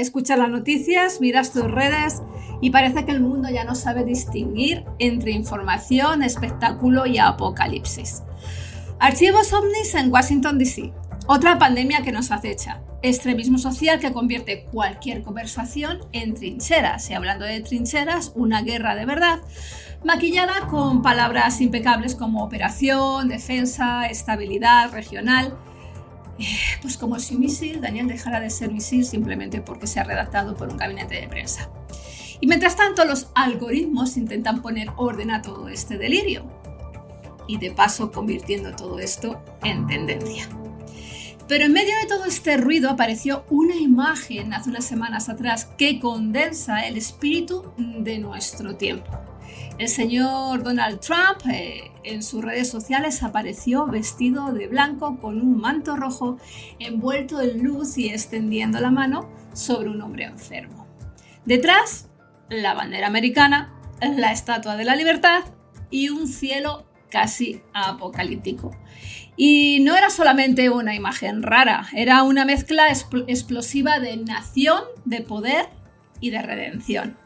escuchas las noticias, miras tus redes y parece que el mundo ya no sabe distinguir entre información, espectáculo y apocalipsis. Archivos ovnis en Washington, D.C. Otra pandemia que nos acecha. Extremismo social que convierte cualquier conversación en trincheras. Y hablando de trincheras, una guerra de verdad, maquillada con palabras impecables como operación, defensa, estabilidad regional. Pues como si un misil, Daniel, dejara de ser misil simplemente porque se ha redactado por un gabinete de prensa. Y mientras tanto, los algoritmos intentan poner orden a todo este delirio. Y de paso convirtiendo todo esto en tendencia. Pero en medio de todo este ruido apareció una imagen hace unas semanas atrás que condensa el espíritu de nuestro tiempo. El señor Donald Trump en sus redes sociales apareció vestido de blanco con un manto rojo envuelto en luz y extendiendo la mano sobre un hombre enfermo. Detrás, la bandera americana, la Estatua de la Libertad y un cielo casi apocalíptico. Y no era solamente una imagen rara, era una mezcla explosiva de nación, de poder y de redención.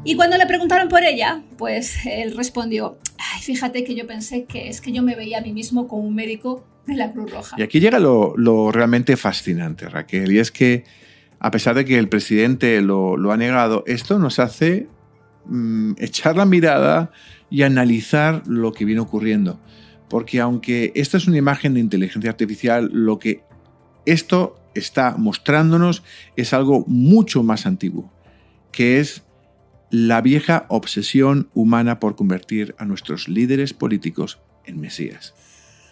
Y cuando le preguntaron por ella, pues él respondió: "Ay, fíjate que yo pensé que es que yo me veía a mí mismo como un médico de la Cruz Roja". Y aquí llega lo realmente fascinante, Raquel, y es que a pesar de que el presidente lo ha negado, esto nos hace echar la mirada y analizar lo que viene ocurriendo. Porque aunque esta es una imagen de inteligencia artificial, lo que esto está mostrándonos es algo mucho más antiguo, que es la vieja obsesión humana por convertir a nuestros líderes políticos en mesías.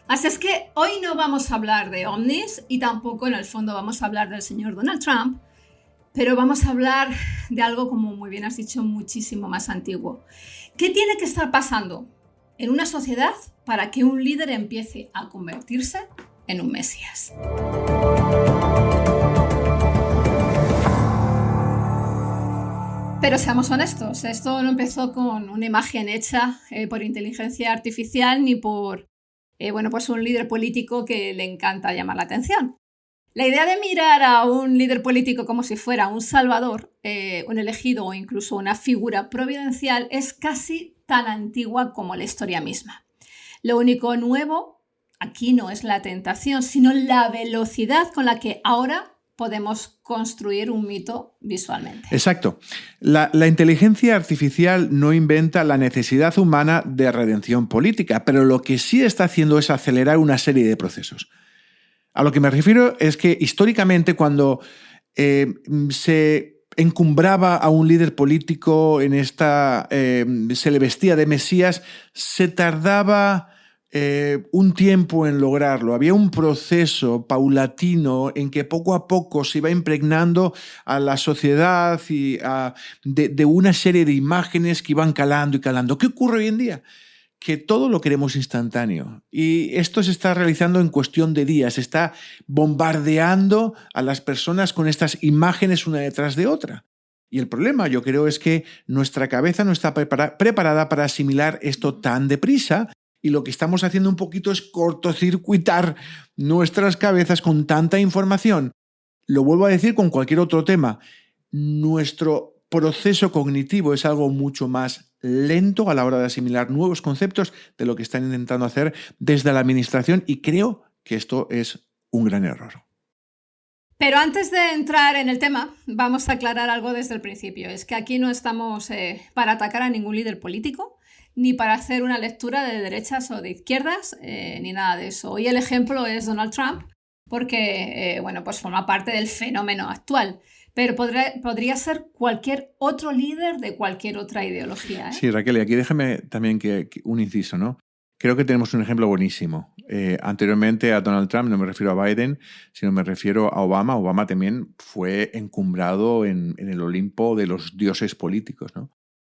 Así es que hoy no vamos a hablar de ovnis y tampoco en el fondo vamos a hablar del señor Donald Trump, pero vamos a hablar de algo, como muy bien has dicho, muchísimo más antiguo. ¿Qué tiene que estar pasando en una sociedad para que un líder empiece a convertirse en un mesías? Pero seamos honestos, esto no empezó con una imagen hecha por inteligencia artificial ni por pues un líder político que le encanta llamar la atención. La idea de mirar a un líder político como si fuera un salvador, un elegido o incluso una figura providencial es casi tan antigua como la historia misma. Lo único nuevo aquí no es la tentación, sino la velocidad con la que ahora podemos construir un mito visualmente. Exacto. La inteligencia artificial no inventa la necesidad humana de redención política, pero lo que sí está haciendo es acelerar una serie de procesos. A lo que me refiero es que históricamente cuando se encumbraba a un líder político se le vestía de mesías, se tardaba un tiempo en lograrlo. Había un proceso paulatino en que poco a poco se iba impregnando a la sociedad y de una serie de imágenes que iban calando y calando. ¿Qué ocurre hoy en día? Que todo lo queremos instantáneo y esto se está realizando en cuestión de días, se está bombardeando a las personas con estas imágenes una detrás de otra. Y el problema, yo creo, es que nuestra cabeza no está preparada para asimilar esto tan deprisa y lo que estamos haciendo un poquito es cortocircuitar nuestras cabezas con tanta información. Lo vuelvo a decir con cualquier otro tema, nuestro proceso cognitivo es algo mucho más lento a la hora de asimilar nuevos conceptos de lo que están intentando hacer desde la administración y creo que esto es un gran error. Pero antes de entrar en el tema, vamos a aclarar algo desde el principio. Es que aquí no estamos para atacar a ningún líder político, ni para hacer una lectura de derechas o de izquierdas, ni nada de eso. Hoy el ejemplo es Donald Trump, porque pues forma parte del fenómeno actual. Pero podría ser cualquier otro líder de cualquier otra ideología, ¿eh? Sí, Raquel, y aquí déjame también que un inciso, ¿no? Creo que tenemos un ejemplo buenísimo. Anteriormente a Donald Trump, no me refiero a Biden, sino me refiero a Obama. Obama también fue encumbrado en el Olimpo de los dioses políticos, ¿no?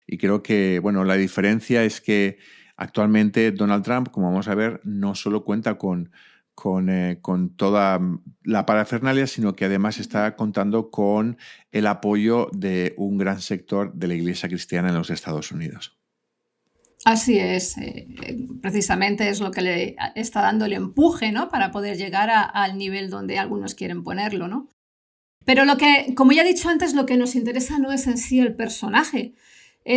Y creo que, la diferencia es que actualmente Donald Trump, como vamos a ver, no solo cuenta con toda la parafernalia, sino que además está contando con el apoyo de un gran sector de la Iglesia cristiana en los Estados Unidos. Así es, precisamente es lo que le está dando el empuje, ¿no? Para poder llegar al nivel donde algunos quieren ponerlo, ¿no? Pero como ya he dicho antes, lo que nos interesa no es en sí el personaje,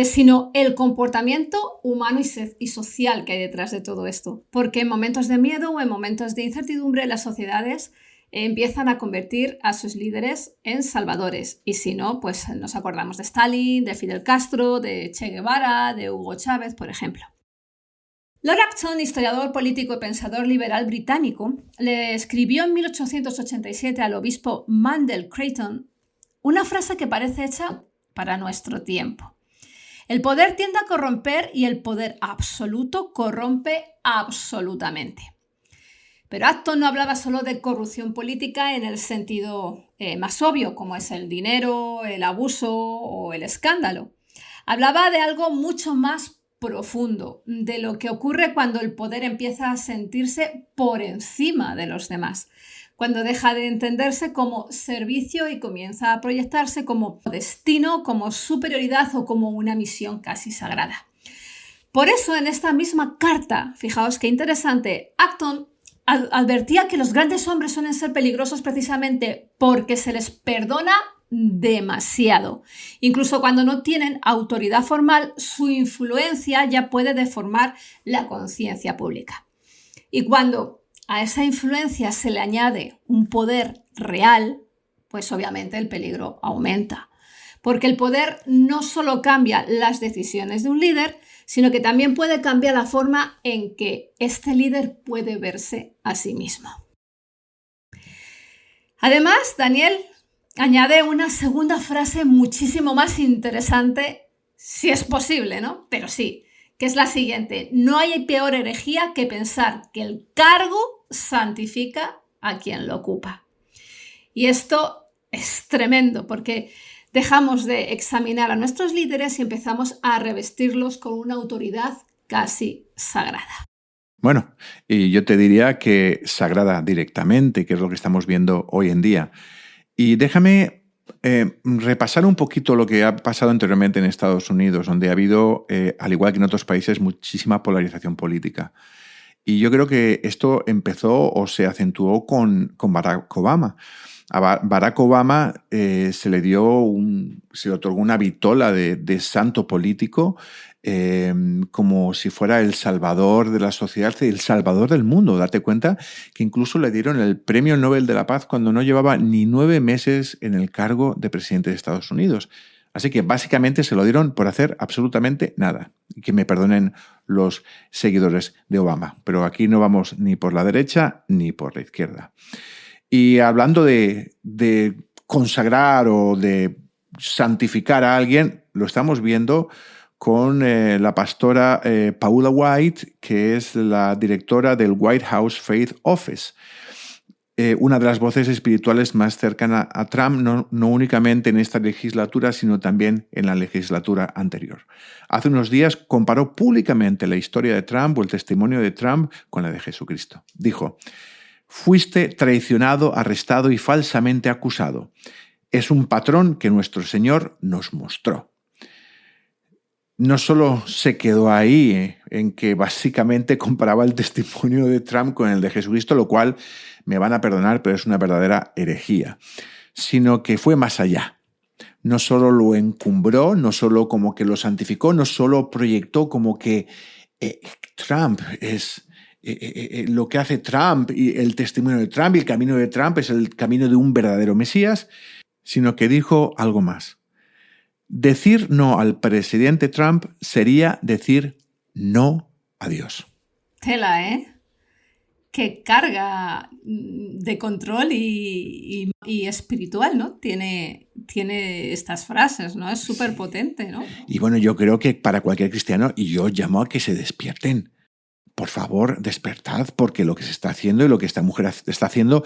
sino el comportamiento humano y social que hay detrás de todo esto. Porque en momentos de miedo o en momentos de incertidumbre, las sociedades empiezan a convertir a sus líderes en salvadores. Y si no, pues nos acordamos de Stalin, de Fidel Castro, de Che Guevara, de Hugo Chávez, por ejemplo. Lord Acton, historiador político y pensador liberal británico, le escribió en 1887 al obispo Mandell Creighton una frase que parece hecha para nuestro tiempo. El poder tiende a corromper y el poder absoluto corrompe absolutamente. Pero Acton no hablaba solo de corrupción política en el sentido más obvio, como es el dinero, el abuso o el escándalo. Hablaba de algo mucho más profundo, de lo que ocurre cuando el poder empieza a sentirse por encima de los demás, cuando deja de entenderse como servicio y comienza a proyectarse como destino, como superioridad o como una misión casi sagrada. Por eso, en esta misma carta, fijaos qué interesante, Acton advertía que los grandes hombres suelen ser peligrosos precisamente porque se les perdona demasiado. Incluso cuando no tienen autoridad formal, su influencia ya puede deformar la conciencia pública. Y cuando a esa influencia se le añade un poder real, pues obviamente el peligro aumenta. Porque el poder no solo cambia las decisiones de un líder, sino que también puede cambiar la forma en que este líder puede verse a sí mismo. Además, Daniel añade una segunda frase muchísimo más interesante, si es posible, ¿no? Pero sí, que es la siguiente: no hay peor herejía que pensar que el cargo santifica a quien lo ocupa. Y esto es tremendo porque dejamos de examinar a nuestros líderes y empezamos a revestirlos con una autoridad casi sagrada. Bueno, y yo te diría que sagrada directamente, que es lo que estamos viendo hoy en día. Y déjame repasar un poquito lo que ha pasado anteriormente en Estados Unidos, donde ha habido, al igual que en otros países, muchísima polarización política. Y yo creo que esto empezó o se acentuó con Barack Obama. A Barack Obama se le otorgó una vitola de santo político, como si fuera el salvador de la sociedad y el salvador del mundo. Date cuenta que incluso le dieron el Premio Nobel de la Paz cuando no llevaba ni 9 meses en el cargo de presidente de Estados Unidos. Así que básicamente se lo dieron por hacer absolutamente nada. Y que me perdonen los seguidores de Obama, pero aquí no vamos ni por la derecha ni por la izquierda. Y hablando de consagrar o de santificar a alguien, lo estamos viendo con la pastora Paula White, que es la directora del White House Faith Office. Una de las voces espirituales más cercana a Trump, no únicamente en esta legislatura, sino también en la legislatura anterior. Hace unos días comparó públicamente la historia de Trump o el testimonio de Trump con la de Jesucristo. Dijo: fuiste traicionado, arrestado y falsamente acusado. Es un patrón que nuestro Señor nos mostró. No solo se quedó ahí en que básicamente comparaba el testimonio de Trump con el de Jesucristo, lo cual me van a perdonar, pero es una verdadera herejía, sino que fue más allá. No solo lo encumbró, no solo como que lo santificó, no solo proyectó como que Trump es... lo que hace Trump y el testimonio de Trump y el camino de Trump es el camino de un verdadero Mesías, sino que dijo algo más. Decir no al presidente Trump sería decir no a Dios. Tela, ¿eh? Qué carga de control y espiritual, ¿no? Tiene estas frases, ¿no? Es súper potente, ¿no? Y bueno, yo creo que para cualquier cristiano, y yo llamo a que se despierten. Por favor, despertad, porque lo que se está haciendo y lo que esta mujer está haciendo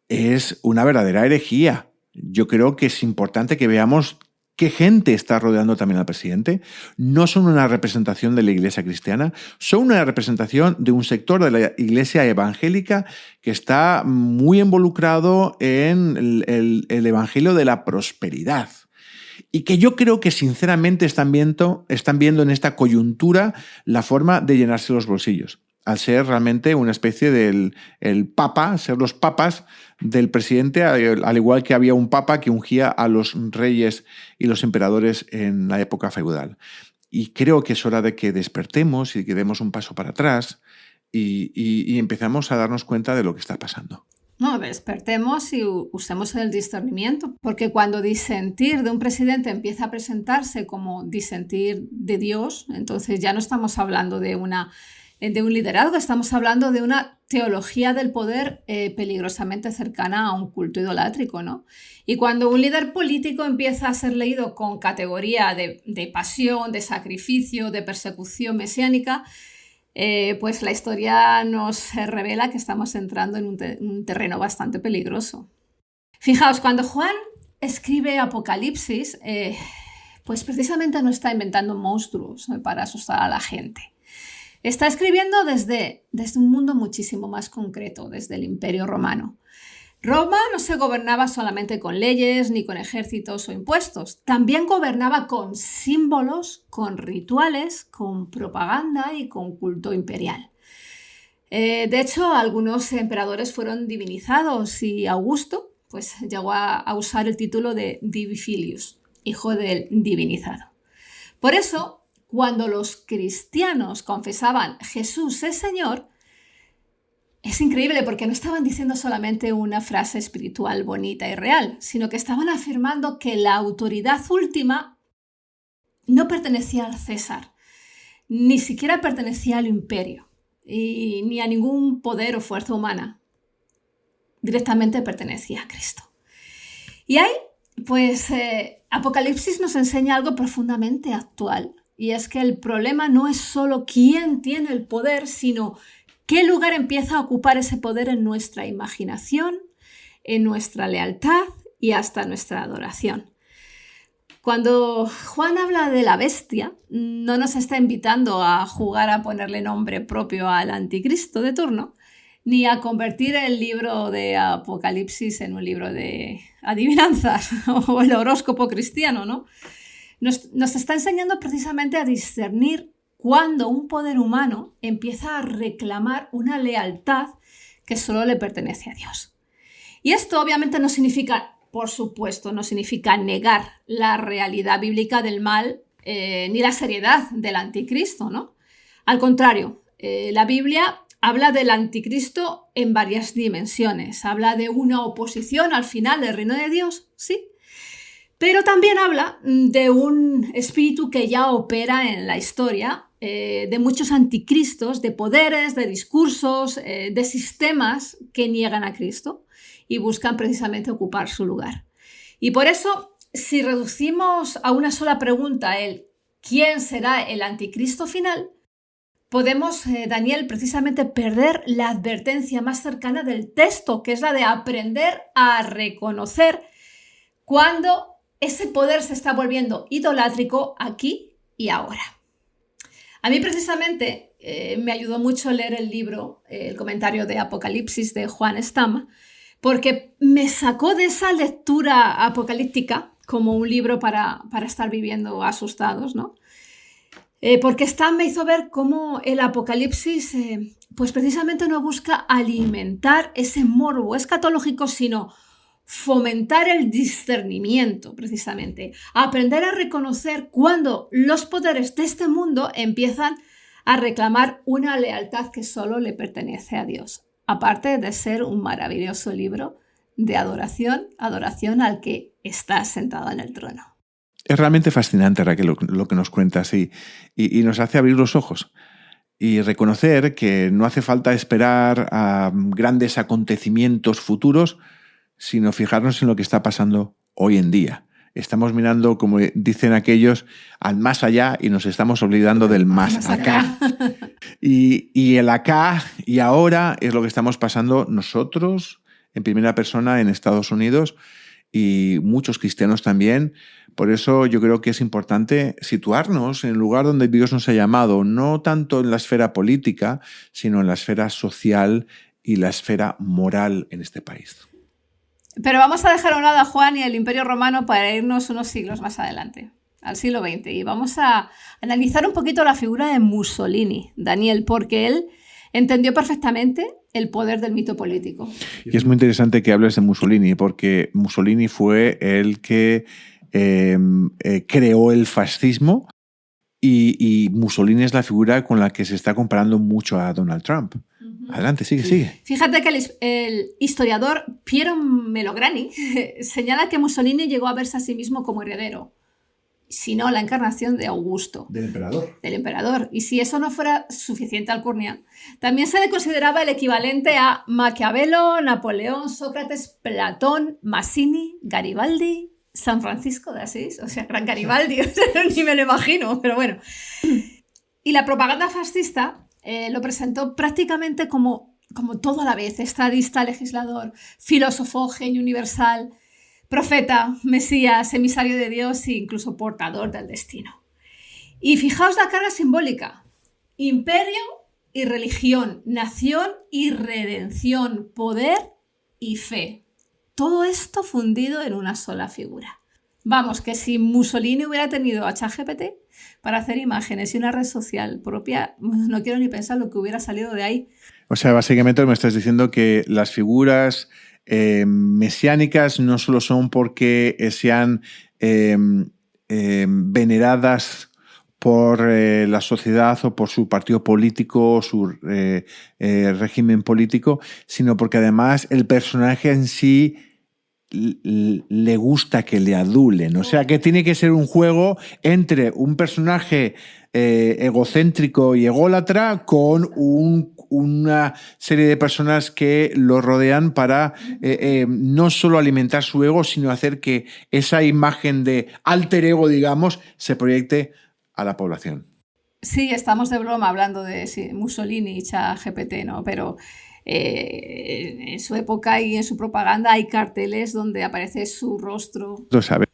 es una verdadera herejía. Yo creo que es importante que veamos qué gente está rodeando también al presidente. No son una representación de la iglesia cristiana, son una representación de un sector de la iglesia evangélica que está muy involucrado en el evangelio de la prosperidad. Y que yo creo que sinceramente están viendo en esta coyuntura la forma de llenarse los bolsillos. al ser realmente una especie del el papa, ser los papas del presidente, al igual que había un papa que ungía a los reyes y los emperadores en la época feudal. Y creo que es hora de que despertemos y que demos un paso para atrás y empezamos a darnos cuenta de lo que está pasando. No, despertemos y usemos el discernimiento, porque cuando disentir de un presidente empieza a presentarse como disentir de Dios, entonces ya no estamos hablando de un liderazgo, estamos hablando de una teología del poder peligrosamente cercana a un culto idolátrico, ¿no? Y cuando un líder político empieza a ser leído con categoría de pasión, de sacrificio, de persecución mesiánica, pues la historia nos revela que estamos entrando en un terreno bastante peligroso. Fijaos, cuando Juan escribe Apocalipsis, pues precisamente no está inventando monstruos para asustar a la gente. Está escribiendo desde un mundo muchísimo más concreto, desde el Imperio Romano. Roma no se gobernaba solamente con leyes, ni con ejércitos o impuestos. También gobernaba con símbolos, con rituales, con propaganda y con culto imperial. De hecho, algunos emperadores fueron divinizados y Augusto pues, llegó a usar el título de Divi Filius, hijo del divinizado. Por eso, cuando los cristianos confesaban Jesús es Señor, es increíble porque no estaban diciendo solamente una frase espiritual bonita y real, sino que estaban afirmando que la autoridad última no pertenecía al César, ni siquiera pertenecía al imperio, ni a ningún poder o fuerza humana. Directamente pertenecía a Cristo. Y ahí, pues, Apocalipsis nos enseña algo profundamente actual, y es que el problema no es solo quién tiene el poder, sino ¿qué lugar empieza a ocupar ese poder en nuestra imaginación, en nuestra lealtad y hasta nuestra adoración? Cuando Juan habla de la bestia, no nos está invitando a jugar a ponerle nombre propio al anticristo de turno, ni a convertir el libro de Apocalipsis en un libro de adivinanzas o el horóscopo cristiano, ¿no? Nos está enseñando precisamente a discernir cuando un poder humano empieza a reclamar una lealtad que solo le pertenece a Dios. Y esto obviamente no significa, por supuesto, no significa negar la realidad bíblica del mal ni la seriedad del anticristo, ¿no? Al contrario, la Biblia habla del anticristo en varias dimensiones. Habla de una oposición al final del reino de Dios, sí, pero también habla de un espíritu que ya opera en la historia, de muchos anticristos, de poderes, de discursos, de sistemas que niegan a Cristo y buscan precisamente ocupar su lugar. Y por eso, si reducimos a una sola pregunta el ¿quién será el anticristo final?, podemos, Daniel, precisamente perder la advertencia más cercana del texto, que es la de aprender a reconocer cuando ese poder se está volviendo idolátrico aquí y ahora. A mí precisamente me ayudó mucho leer el libro, el comentario de Apocalipsis de Juan Stam, porque me sacó de esa lectura apocalíptica como un libro para estar viviendo asustados, ¿no? Porque Stam me hizo ver cómo el Apocalipsis pues precisamente no busca alimentar ese morbo escatológico, sino fomentar el discernimiento, precisamente. Aprender a reconocer cuando los poderes de este mundo empiezan a reclamar una lealtad que solo le pertenece a Dios. Aparte de ser un maravilloso libro de adoración al que está sentado en el trono. Es realmente fascinante, Raquel, lo que nos cuentas y nos hace abrir los ojos y reconocer que no hace falta esperar a grandes acontecimientos futuros, sino fijarnos en lo que está pasando hoy en día. Estamos mirando, como dicen aquellos, al más allá y nos estamos olvidando del más acá. Y el acá y ahora es lo que estamos pasando nosotros en primera persona en Estados Unidos y muchos cristianos también. Por eso yo creo que es importante situarnos en el lugar donde Dios nos ha llamado, no tanto en la esfera política, sino en la esfera social y la esfera moral en este país. Pero vamos a dejar a un lado a Juan y el Imperio Romano para irnos unos siglos más adelante, al siglo XX, y vamos a analizar un poquito la figura de Mussolini, Daniel, porque él Entendió perfectamente el poder del mito político. Y es muy interesante que hables de Mussolini, porque Mussolini fue el que creó el fascismo y Mussolini es la figura con la que se está comparando mucho a Donald Trump. Adelante, sigue. Fíjate que el historiador Piero Melograni señala que Mussolini llegó a verse a sí mismo como heredero, sino la encarnación de Augusto. Del emperador. Y si eso no fuera suficiente alcurnia, también se le consideraba el equivalente a Maquiavelo, Napoleón, Sócrates, Platón, Mazzini, Garibaldi, San Francisco de Asís, o sea, gran Garibaldi, o sea, ni me lo imagino, pero bueno. Y la propaganda fascista lo presentó prácticamente como todo a la vez: estadista, legislador, filósofo, genio universal, profeta, mesías, emisario de Dios e incluso portador del destino. Y fijaos la carga simbólica: imperio y religión, nación y redención, poder y fe. Todo esto fundido en una sola figura. Vamos, que si Mussolini hubiera tenido a ChatGPT para hacer imágenes y una red social propia, no quiero ni pensar lo que hubiera salido de ahí. O sea, básicamente me estás diciendo que las figuras mesiánicas no solo son porque sean veneradas por la sociedad o por su partido político o su régimen político, sino porque además el personaje en sí le gusta que le adulen. O sea, que tiene que ser un juego entre un personaje egocéntrico y ególatra con una serie de personas que lo rodean para no solo alimentar su ego, sino hacer que esa imagen de alter ego, digamos, se proyecte a la población. Sí, estamos de broma hablando de Mussolini y ChatGPT, ¿no? Pero en su época y en su propaganda hay carteles donde aparece su rostro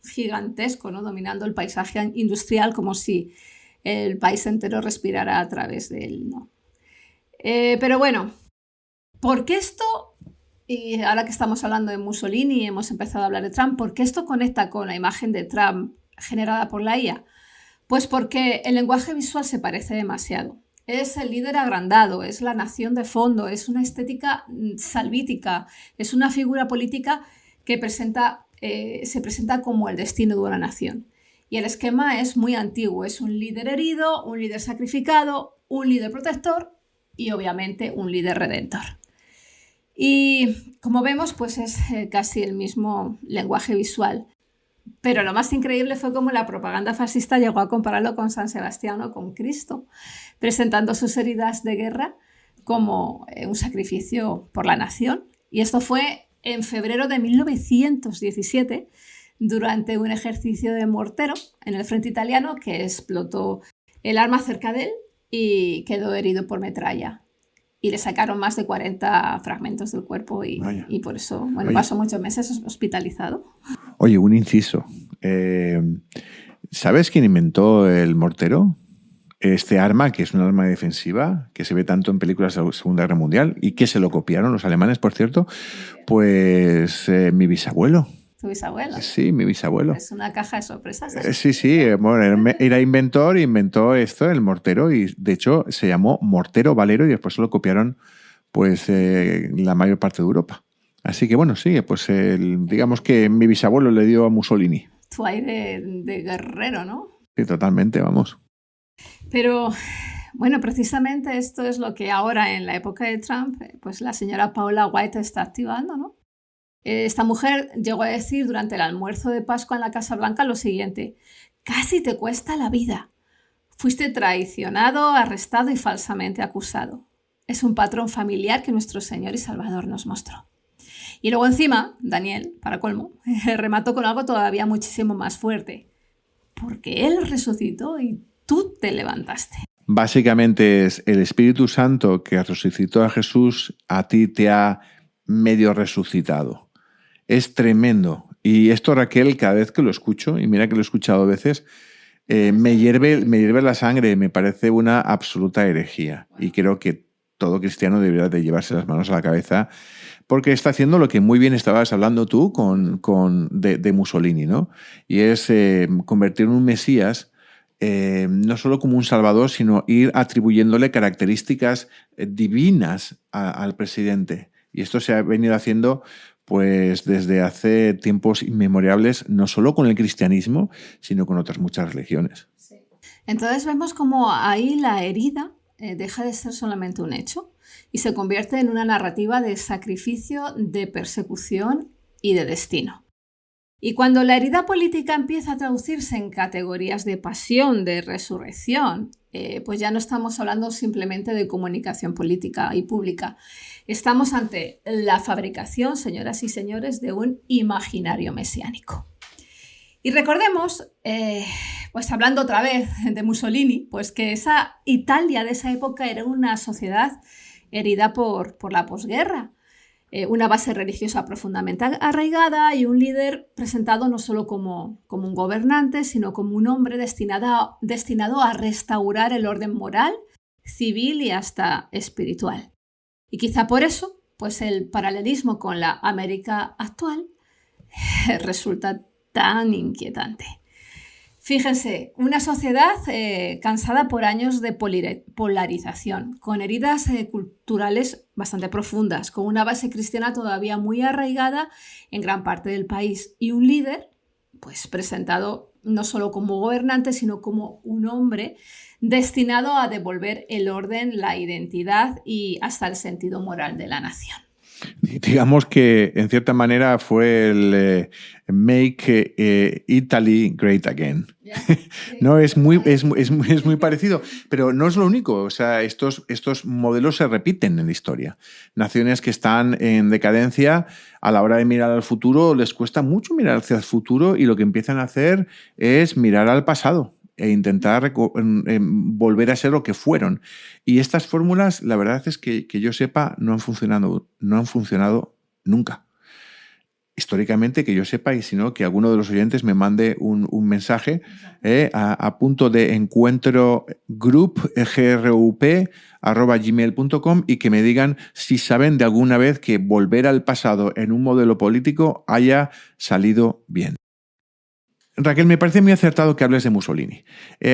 gigantesco, ¿no? Dominando el paisaje industrial, como si el país entero respirara a través de él, ¿no? Pero bueno, ¿por qué esto? Y ahora que estamos hablando de Mussolini y hemos empezado a hablar de Trump, ¿por qué esto conecta con la imagen de Trump generada por la IA? Pues porque el lenguaje visual se parece demasiado. Es el líder agrandado, es la nación de fondo, es una estética salvítica, es una figura política que se presenta como el destino de una nación. Y el esquema es muy antiguo: es un líder herido, un líder sacrificado, un líder protector y obviamente un líder redentor. Y como vemos, pues es casi el mismo lenguaje visual. Pero lo más increíble fue cómo la propaganda fascista llegó a compararlo con San Sebastián o con Cristo, presentando sus heridas de guerra como un sacrificio por la nación. Y esto fue en febrero de 1917, durante un ejercicio de mortero en el frente italiano, que explotó el arma cerca de él y quedó herido por metralla. Y le sacaron más de 40 fragmentos del cuerpo y por eso pasó muchos meses hospitalizado. Oye, un inciso. ¿Sabes quién inventó el mortero? Este arma, que es un arma defensiva, que se ve tanto en películas de la Segunda Guerra Mundial y que se lo copiaron los alemanes, por cierto, pues mi bisabuelo. ¿Tu bisabuelo? Sí, mi bisabuelo. Es una caja de sorpresas. Sí, bueno, era inventor, inventó esto, el mortero, y de hecho se llamó Mortero Valero y después se lo copiaron pues la mayor parte de Europa. Así que bueno, sí, pues digamos que mi bisabuelo le dio a Mussolini. Tu aire de guerrero, ¿no? Sí, totalmente, vamos. Pero bueno, precisamente esto es lo que ahora, en la época de Trump, pues la señora Paula White está activando, ¿no? Esta mujer llegó a decir durante el almuerzo de Pascua en la Casa Blanca lo siguiente: casi te cuesta la vida. Fuiste traicionado, arrestado y falsamente acusado. Es un patrón familiar que nuestro Señor y Salvador nos mostró. Y luego encima, Daniel, para colmo, remató con algo todavía muchísimo más fuerte: porque Él resucitó y tú te levantaste. Básicamente es el Espíritu Santo que resucitó a Jesús, a ti te ha medio resucitado. Es tremendo. Y esto, Raquel, cada vez que lo escucho, y mira que lo he escuchado a veces, me hierve la sangre, me parece una absoluta herejía. Y creo que todo cristiano debería de llevarse las manos a la cabeza, porque está haciendo lo que muy bien estabas hablando tú de Mussolini, ¿no? Y es convertir en un Mesías no solo como un salvador, sino ir atribuyéndole características divinas al presidente. Y esto se ha venido haciendo pues desde hace tiempos inmemorables, no solo con el cristianismo, sino con otras muchas religiones. Sí. Entonces vemos como ahí la herida deja de ser solamente un hecho y se convierte en una narrativa de sacrificio, de persecución y de destino. Y cuando la herida política empieza a traducirse en categorías de pasión, de resurrección, pues ya no estamos hablando simplemente de comunicación política y pública. Estamos ante la fabricación, señoras y señores, de un imaginario mesiánico. Y recordemos, pues hablando otra vez de Mussolini, pues que esa Italia de esa época era una sociedad herida por la posguerra. Una base religiosa profundamente arraigada y un líder presentado no solo como un gobernante, sino como un hombre destinado a restaurar el orden moral, civil y hasta espiritual. Y quizá por eso, pues el paralelismo con la América actual resulta tan inquietante. Fíjense, una sociedad cansada por años de polarización, con heridas culturales bastante profundas, con una base cristiana todavía muy arraigada en gran parte del país y un líder pues, presentado no solo como gobernante, sino como un hombre destinado a devolver el orden, la identidad y hasta el sentido moral de la nación. Digamos que en cierta manera fue el Make Italy Great Again. Yeah. No, es muy parecido, pero no es lo único. O sea, estos modelos se repiten en la historia. Naciones que están en decadencia, a la hora de mirar al futuro, les cuesta mucho mirar hacia el futuro y lo que empiezan a hacer es mirar al pasado e intentar volver a ser lo que fueron. Y estas fórmulas, la verdad es que yo sepa, no han funcionado nunca. Históricamente, que yo sepa, y si no, que alguno de los oyentes me mande un mensaje a punto de encuentro grup@gmail.com y que me digan si saben de alguna vez que volver al pasado en un modelo político haya salido bien. Raquel, me parece muy acertado que hables de Mussolini.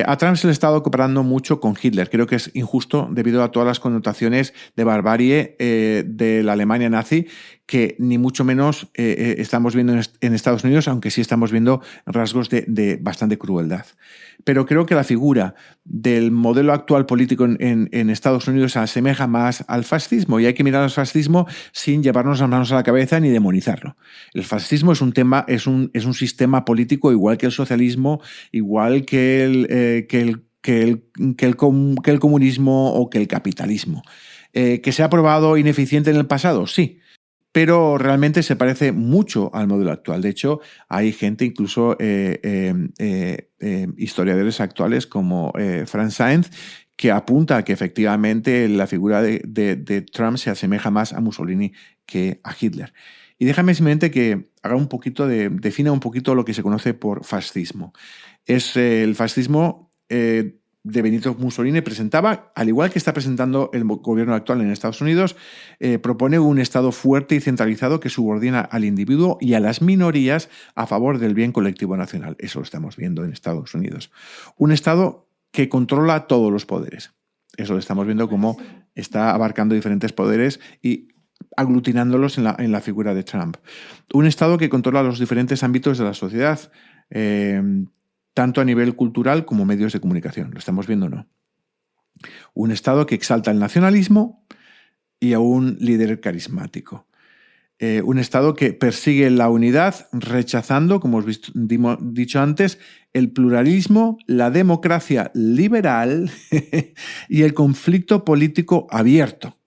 A Trump se le ha estado comparando mucho con Hitler. Creo que es injusto debido a todas las connotaciones de barbarie de la Alemania nazi que ni mucho menos estamos viendo en Estados Unidos, aunque sí estamos viendo rasgos de bastante crueldad. Pero creo que la figura del modelo actual político en Estados Unidos se asemeja más al fascismo y hay que mirar al fascismo sin llevarnos las manos a la cabeza ni demonizarlo. El fascismo es un sistema político igual que el socialismo, igual que el comunismo o que el capitalismo. ¿Que se ha probado ineficiente en el pasado? Sí. Pero realmente se parece mucho al modelo actual. De hecho, hay gente, incluso historiadores actuales como Franz Saenz, que apunta a que efectivamente la figura de Trump se asemeja más a Mussolini que a Hitler. Y déjame simplemente que defina un poquito lo que se conoce por fascismo. Es el fascismo de Benito Mussolini presentaba, al igual que está presentando el gobierno actual en Estados Unidos, propone un Estado fuerte y centralizado que subordina al individuo y a las minorías a favor del bien colectivo nacional. Eso lo estamos viendo en Estados Unidos. Un Estado que controla todos los poderes. Eso lo estamos viendo como está abarcando diferentes poderes y aglutinándolos en la figura de Trump. Un Estado que controla los diferentes ámbitos de la sociedad, tanto a nivel cultural como medios de comunicación. ¿Lo estamos viendo o no? Un Estado que exalta el nacionalismo y a un líder carismático. Un Estado que persigue la unidad, rechazando, como os dicho antes, el pluralismo, la democracia liberal y el conflicto político abierto.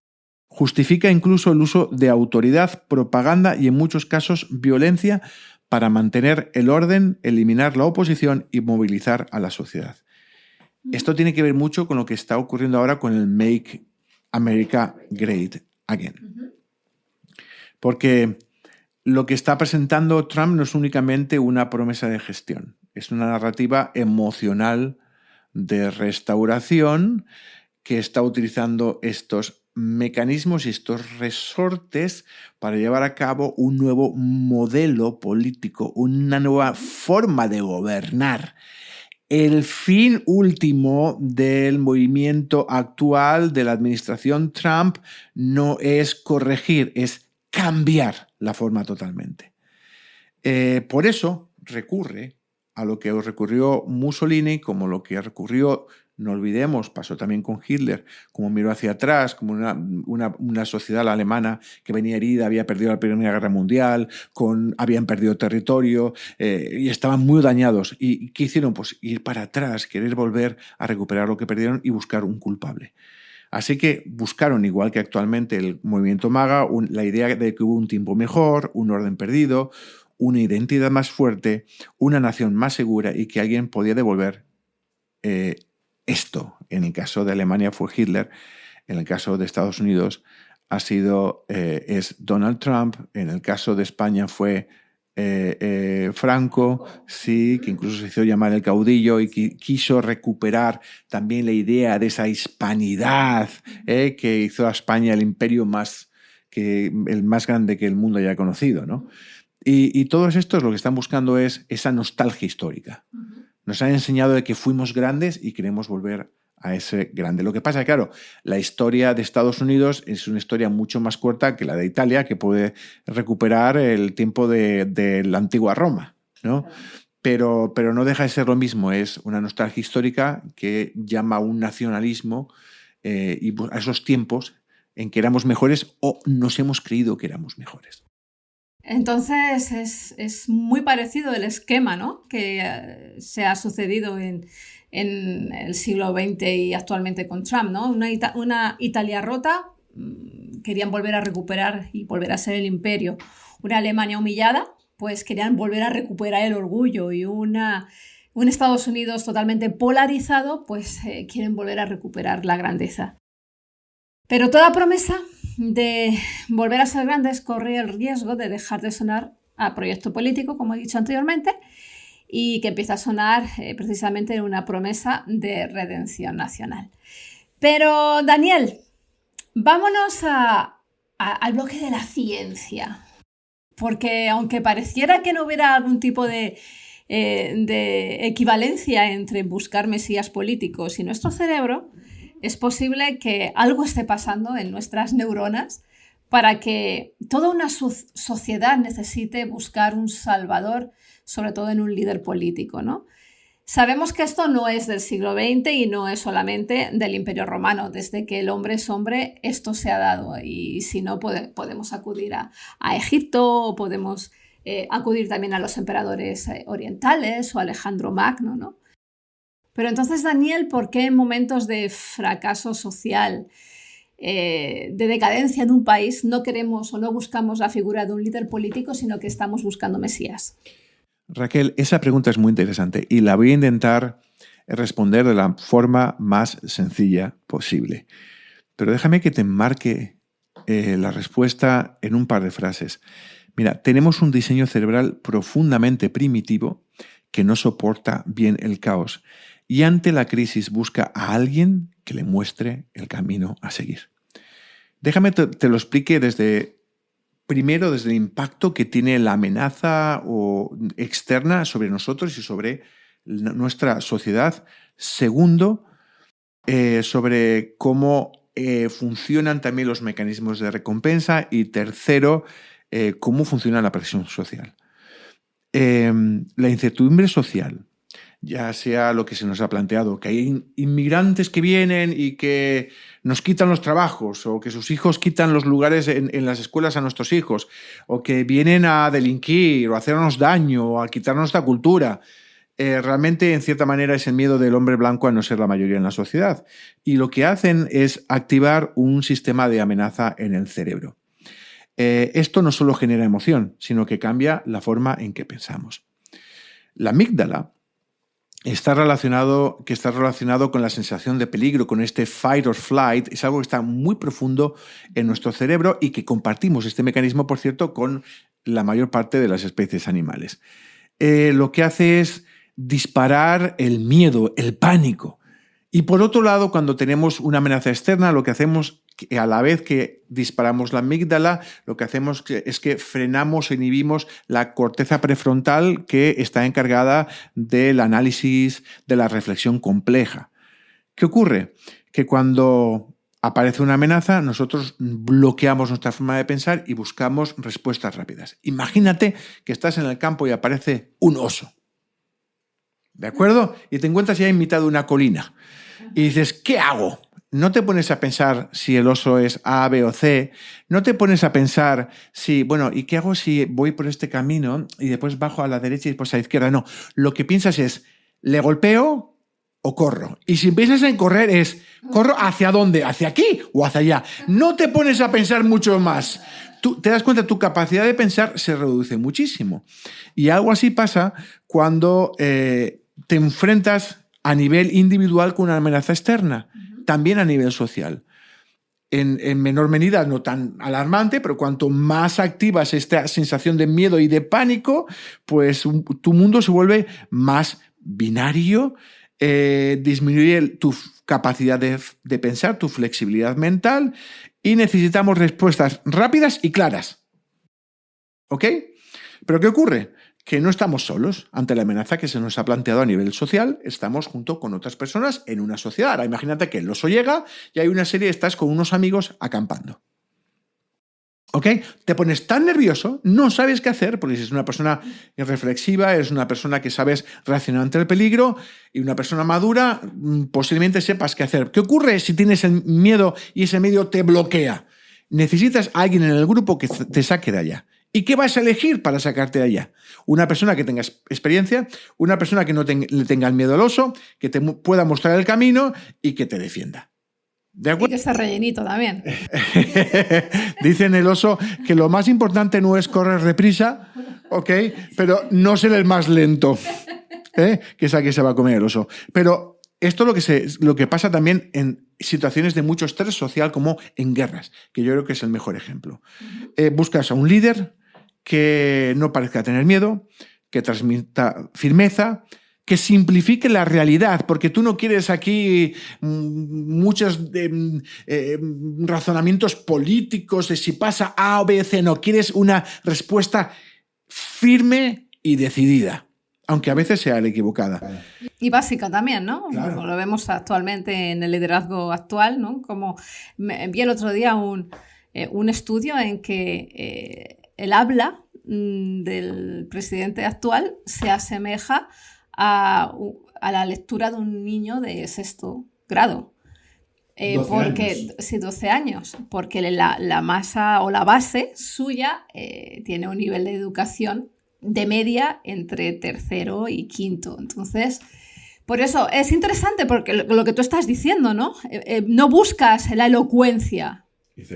Justifica incluso el uso de autoridad, propaganda y, en muchos casos, violencia para mantener el orden, eliminar la oposición y movilizar a la sociedad. Esto tiene que ver mucho con lo que está ocurriendo ahora con el Make America Great Again. Porque lo que está presentando Trump no es únicamente una promesa de gestión, es una narrativa emocional de restauración que está utilizando estos mecanismos y estos resortes para llevar a cabo un nuevo modelo político, una nueva forma de gobernar el fin último del movimiento actual de la administración Trump no es corregir, es cambiar la forma totalmente. Por eso recurre a lo que recurrió Mussolini, como lo que recurrió, no olvidemos, pasó también con Hitler, como miró hacia atrás, como una sociedad alemana que venía herida, había perdido la Primera Guerra Mundial, habían perdido territorio y estaban muy dañados. ¿Y qué hicieron? Pues ir para atrás, querer volver a recuperar lo que perdieron y buscar un culpable. Así que buscaron, igual que actualmente el movimiento MAGA, la idea de que hubo un tiempo mejor, un orden perdido, una identidad más fuerte, una nación más segura y que alguien podía devolver esto. En el caso de Alemania fue Hitler, en el caso de Estados Unidos es Donald Trump, en el caso de España fue Franco, sí, que incluso se hizo llamar el caudillo y que quiso recuperar también la idea de esa hispanidad que hizo a España el imperio el más grande que el mundo haya conocido, ¿no? Y todos estos lo que están buscando es esa nostalgia histórica. Nos han enseñado de que fuimos grandes y queremos volver a ese grande. Lo que pasa es que, claro, la historia de Estados Unidos es una historia mucho más corta que la de Italia, que puede recuperar el tiempo de la antigua Roma, ¿no? Pero no deja de ser lo mismo. Es una nostalgia histórica que llama a un nacionalismo y a esos tiempos en que éramos mejores o nos hemos creído que éramos mejores. Entonces es muy parecido el esquema, ¿no?, que se ha sucedido en el siglo XX y actualmente con Trump, ¿no? Una Italia rota, querían volver a recuperar y volver a ser el imperio. Una Alemania humillada, pues querían volver a recuperar el orgullo. Y un Estados Unidos totalmente polarizado, pues quieren volver a recuperar la grandeza. Pero toda promesa de volver a ser grandes corre el riesgo de dejar de sonar a proyecto político, como he dicho anteriormente, y que empieza a sonar precisamente en una promesa de redención nacional. Pero, Daniel, vámonos al bloque de la ciencia, porque aunque pareciera que no hubiera algún tipo de equivalencia entre buscar mesías políticos y nuestro cerebro, es posible que algo esté pasando en nuestras neuronas para que toda una sociedad necesite buscar un salvador, sobre todo en un líder político, ¿no? Sabemos que esto no es del siglo XX y no es solamente del Imperio Romano. Desde que el hombre es hombre, esto se ha dado. Y si no, podemos acudir a Egipto o podemos acudir también a los emperadores orientales o a Alejandro Magno, ¿no? Pero entonces, Daniel, ¿por qué en momentos de fracaso social, de decadencia de un país, no queremos o no buscamos la figura de un líder político, sino que estamos buscando mesías? Raquel, esa pregunta es muy interesante y la voy a intentar responder de la forma más sencilla posible. Pero déjame que te enmarque la respuesta en un par de frases. Mira, tenemos un diseño cerebral profundamente primitivo que no soporta bien el caos y ante la crisis busca a alguien que le muestre el camino a seguir. Déjame te lo explique primero desde el impacto que tiene la amenaza externa sobre nosotros y sobre nuestra sociedad. Segundo, sobre cómo funcionan también los mecanismos de recompensa. Y tercero, cómo funciona la presión social. La incertidumbre social, ya sea lo que se nos ha planteado, que hay inmigrantes que vienen y que nos quitan los trabajos, o que sus hijos quitan los lugares en las escuelas a nuestros hijos, o que vienen a delinquir o a hacernos daño o a quitarnos nuestra cultura. Realmente, en cierta manera, es el miedo del hombre blanco a no ser la mayoría en la sociedad. Y lo que hacen es activar un sistema de amenaza en el cerebro. Esto no solo genera emoción, sino que cambia la forma en que pensamos. La amígdala está relacionado con la sensación de peligro, con este fight or flight. Es algo que está muy profundo en nuestro cerebro y que compartimos este mecanismo, por cierto, con la mayor parte de las especies animales. Lo que hace es disparar el miedo, el pánico. Y por otro lado, cuando tenemos una amenaza externa, lo que hacemos que a la vez que disparamos la amígdala, lo que hacemos es que frenamos o inhibimos la corteza prefrontal que está encargada del análisis, de la reflexión compleja. ¿Qué ocurre? Que cuando aparece una amenaza, nosotros bloqueamos nuestra forma de pensar y buscamos respuestas rápidas. Imagínate que estás en el campo y aparece un oso. ¿De acuerdo? Y te encuentras ya en mitad de una colina. Y dices, ¿qué hago? No te pones a pensar si el oso es A, B o C. No te pones a pensar si, bueno, ¿y qué hago si voy por este camino y después bajo a la derecha y después a la izquierda? No, lo que piensas es, ¿le golpeo o corro? Y si piensas en correr es, ¿corro hacia dónde? ¿Hacia aquí o hacia allá? No te pones a pensar mucho más. Tú te das cuenta, tu capacidad de pensar se reduce muchísimo. Y algo así pasa cuando te enfrentas a nivel individual con una amenaza externa, también a nivel social. En menor medida, no tan alarmante, pero cuanto más activa es esta sensación de miedo y de pánico, pues tu mundo se vuelve más binario, disminuye tu capacidad de pensar, tu flexibilidad mental, y necesitamos respuestas rápidas y claras. ¿Ok? ¿Pero qué ocurre? Que no estamos solos ante la amenaza que se nos ha planteado a nivel social, estamos junto con otras personas en una sociedad. Ahora, imagínate que el oso llega y hay una serie, estás con unos amigos acampando. ¿Ok? Te pones tan nervioso, no sabes qué hacer, porque si eres una persona reflexiva, eres una persona que sabes reaccionar ante el peligro y una persona madura, posiblemente sepas qué hacer. ¿Qué ocurre si tienes el miedo y ese miedo te bloquea? Necesitas a alguien en el grupo que te saque de allá. ¿Y qué vas a elegir para sacarte de allá? Una persona que tenga experiencia, una persona que no le tenga el miedo al oso, que te pueda mostrar el camino y que te defienda. ¿De acuerdo? Y que esté rellenito también. Dice en el oso que lo más importante no es correr deprisa, ¿ok? Pero no ser el más lento, que es el que se va a comer el oso. Pero esto es lo que pasa también en situaciones de mucho estrés social, como en guerras, que yo creo que es el mejor ejemplo. Buscas a un líder que no parezca tener miedo, que transmita firmeza, que simplifique la realidad, porque tú no quieres aquí muchos razonamientos políticos de si pasa A o B, C, no, quieres una respuesta firme y decidida, aunque a veces sea la equivocada. Y básica también, ¿no? Claro. Como lo vemos actualmente en el liderazgo actual, ¿no? Como vi el otro día un estudio en que el habla del presidente actual se asemeja a la lectura de un niño de 6º grado. 12 años. Porque la masa o la base suya tiene un nivel de educación de media entre 3º y 5º. Entonces, por eso es interesante, porque lo que tú estás diciendo, ¿no? No buscas la elocuencia,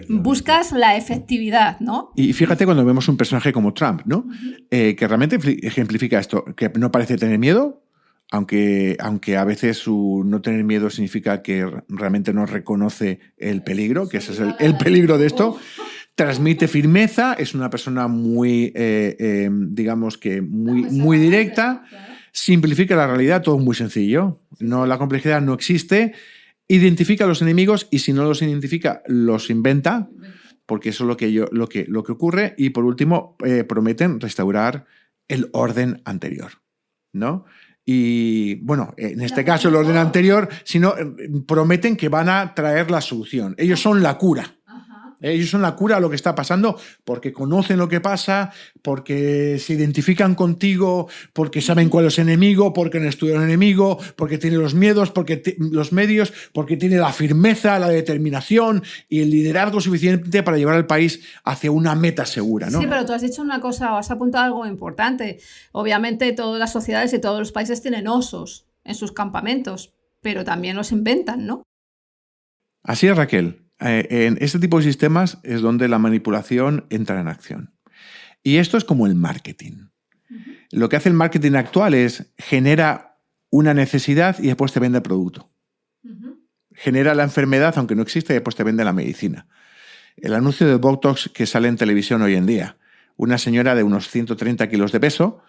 buscas la efectividad, ¿no? Y fíjate cuando vemos un personaje como Trump, ¿no? Que realmente ejemplifica esto, que no parece tener miedo, aunque a veces su no tener miedo significa que realmente no reconoce el peligro, que ese es el peligro de esto. Transmite firmeza, es una persona muy, digamos que muy directa, simplifica la realidad, todo muy sencillo. No, la complejidad no existe. Identifica a los enemigos y si no los identifica, los inventa, porque eso es lo que ocurre. Y por último, prometen restaurar el orden anterior, ¿no? Y bueno, en este caso el orden anterior, sino prometen que van a traer la solución. Ellos son la cura. Ellos son la cura a lo que está pasando porque conocen lo que pasa, porque se identifican contigo, porque saben cuál es el enemigo, porque han estudiado el enemigo, porque tiene los miedos, los medios, porque tiene la firmeza, la determinación y el liderazgo suficiente para llevar al país hacia una meta segura, ¿no? Sí, pero tú has dicho una cosa, has apuntado algo importante. Obviamente todas las sociedades y todos los países tienen osos en sus campamentos, pero también los inventan, ¿no? Así es, Raquel. En este tipo de sistemas es donde la manipulación entra en acción. Y esto es como el marketing. Lo que hace el marketing actual es genera una necesidad y después te vende el producto. Genera la enfermedad, aunque no existe, y después te vende la medicina. El anuncio de Botox que sale en televisión hoy en día. Una señora de unos 130 kilos de peso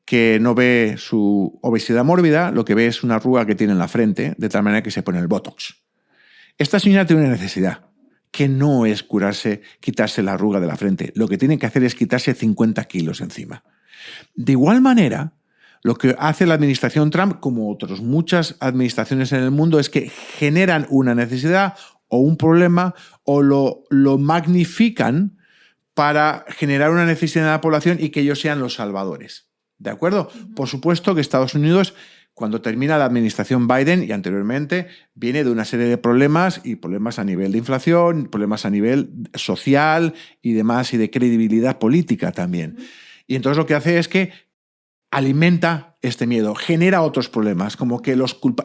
que no ve su obesidad mórbida, lo que ve es una arruga que tiene en la frente, de tal manera que se pone el Botox. Esta señora tiene una necesidad. que no es quitarse la arruga de la frente. Lo que tienen que hacer es quitarse 50 kilos encima. De igual manera, lo que hace la administración Trump, como otras muchas administraciones en el mundo, es que generan una necesidad o un problema o lo magnifican para generar una necesidad de la población y que ellos sean los salvadores. ¿De acuerdo? Por supuesto que Estados Unidos, cuando termina la administración Biden y anteriormente, viene de una serie de problemas y problemas a nivel de inflación, problemas a nivel social y demás, y de credibilidad política también. Y entonces lo que hace es que alimenta este miedo, genera otros problemas, como que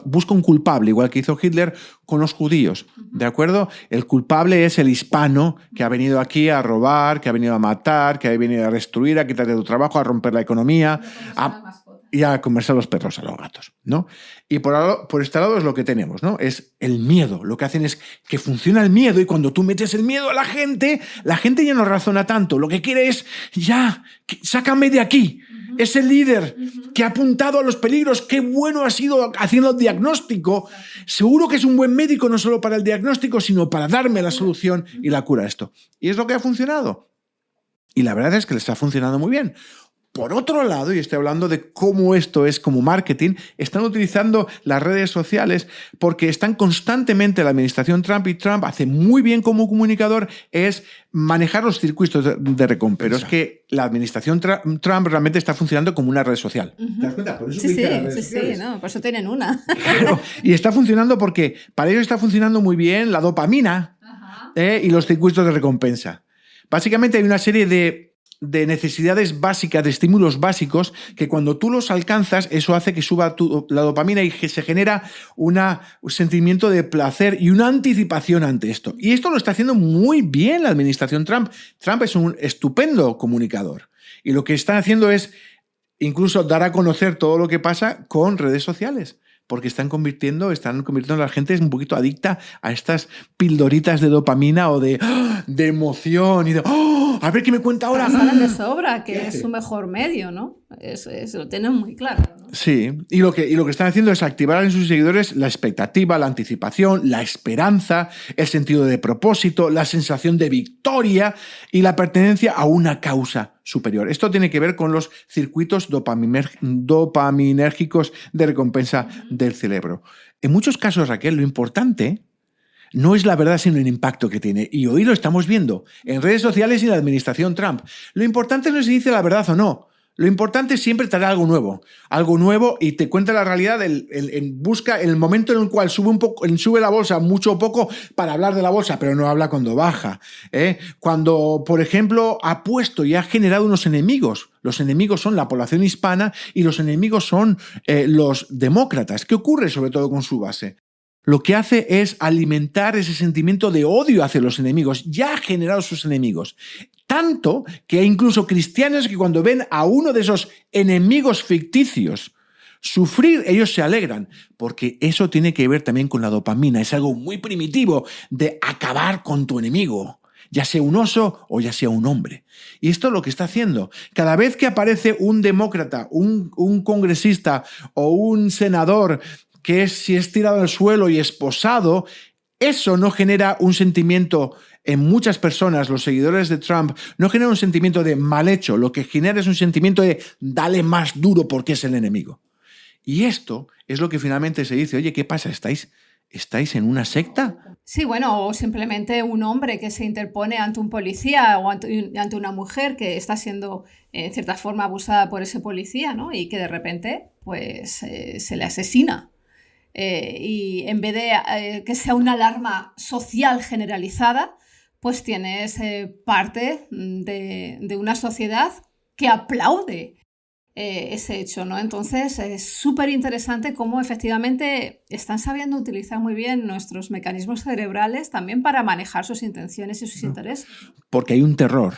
busca un culpable, igual que hizo Hitler con los judíos, ¿de acuerdo? El culpable es el hispano que ha venido aquí a robar, que ha venido a matar, que ha venido a destruir, a quitarte tu trabajo, a romper la economía, y a comerse a los perros, a los gatos, ¿no? Y por este lado es lo que tenemos, ¿no? Es el miedo. Lo que hacen es que funciona el miedo, y cuando tú metes el miedo a la gente ya no razona tanto. Lo que quiere es, ya, sácame de aquí. Es el líder que ha apuntado a los peligros. Qué bueno ha sido haciendo el diagnóstico. Seguro que es un buen médico, no solo para el diagnóstico, sino para darme la solución y la cura a esto. Y es lo que ha funcionado. Y la verdad es que les está funcionando muy bien. Por otro lado, y estoy hablando de cómo esto es como marketing, están utilizando las redes sociales porque están constantemente, la administración Trump, y Trump hace muy bien como comunicador, es manejar los circuitos de recompensa. Pero es que la administración Trump realmente está funcionando como una red social. ¿Te das cuenta? Por eso sí, no, por eso tienen una. Claro, y está funcionando porque para ellos está funcionando muy bien la dopamina y los circuitos de recompensa. Básicamente hay una serie de necesidades básicas, de estímulos básicos, que cuando tú los alcanzas, eso hace que suba la dopamina y que se genera un sentimiento de placer y una anticipación ante esto. Y esto lo está haciendo muy bien la administración Trump. Trump es un estupendo comunicador. Y lo que están haciendo es incluso dar a conocer todo lo que pasa con redes sociales. Porque están convirtiendo a la gente un poquito adicta a estas pildoritas de dopamina o de emoción y de a ver qué me cuenta ahora. Saben de sobra que es su mejor medio, ¿no? Eso lo tienen muy claro, ¿no? Sí, y lo que están haciendo es activar en sus seguidores la expectativa, la anticipación, la esperanza, el sentido de propósito, la sensación de victoria y la pertenencia a una causa superior. Esto tiene que ver con los circuitos dopaminérgicos de recompensa del cerebro. En muchos casos, Raquel, lo importante no es la verdad, sino el impacto que tiene. Y hoy lo estamos viendo en redes sociales y en la administración Trump. Lo importante no es si dice la verdad o no. Lo importante es siempre traer algo nuevo y te cuenta la realidad, busca el momento en el cual sube la bolsa mucho o poco para hablar de la bolsa, pero no habla cuando baja. Cuando, por ejemplo, ha puesto y ha generado unos enemigos. Los enemigos son la población hispana y los enemigos son los demócratas. ¿Qué ocurre sobre todo con su base? Lo que hace es alimentar ese sentimiento de odio hacia los enemigos. Ya ha generado sus enemigos. Tanto que hay incluso cristianos que cuando ven a uno de esos enemigos ficticios sufrir, ellos se alegran, porque eso tiene que ver también con la dopamina. Es algo muy primitivo de acabar con tu enemigo, ya sea un oso o ya sea un hombre. Y esto es lo que está haciendo. Cada vez que aparece un demócrata, un congresista o un senador que si es tirado al suelo y esposado, eso no genera un sentimiento en muchas personas, los seguidores de Trump, no genera un sentimiento de mal hecho. Lo que genera es un sentimiento de dale más duro porque es el enemigo. Y esto es lo que finalmente se dice, oye, ¿qué pasa? ¿Estáis en una secta? Sí, bueno, o simplemente un hombre que se interpone ante un policía o ante una mujer que está siendo, en cierta forma, abusada por ese policía, ¿no? Y que de repente, pues, se le asesina. Y en vez de que sea una alarma social generalizada, pues tienes parte de una sociedad que aplaude ese hecho, ¿no? Entonces es súper interesante cómo efectivamente están sabiendo utilizar muy bien nuestros mecanismos cerebrales también para manejar sus intenciones y sus intereses. Porque hay un terror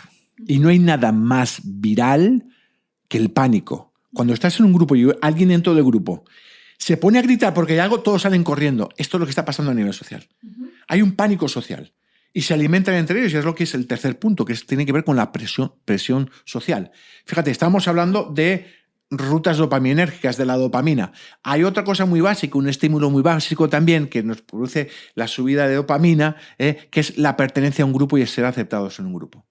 y no hay nada más viral que el pánico. Cuando estás en un grupo y alguien dentro del grupo se pone a gritar porque hay algo, todos salen corriendo. Esto es lo que está pasando a nivel social. Hay un pánico social y se alimentan entre ellos, y es lo que es el tercer punto, que tiene que ver con la presión social. Fíjate, estamos hablando de rutas dopaminérgicas de la dopamina. Hay otra cosa muy básica, un estímulo muy básico también que nos produce la subida de dopamina, que es la pertenencia a un grupo y el ser aceptados en un grupo.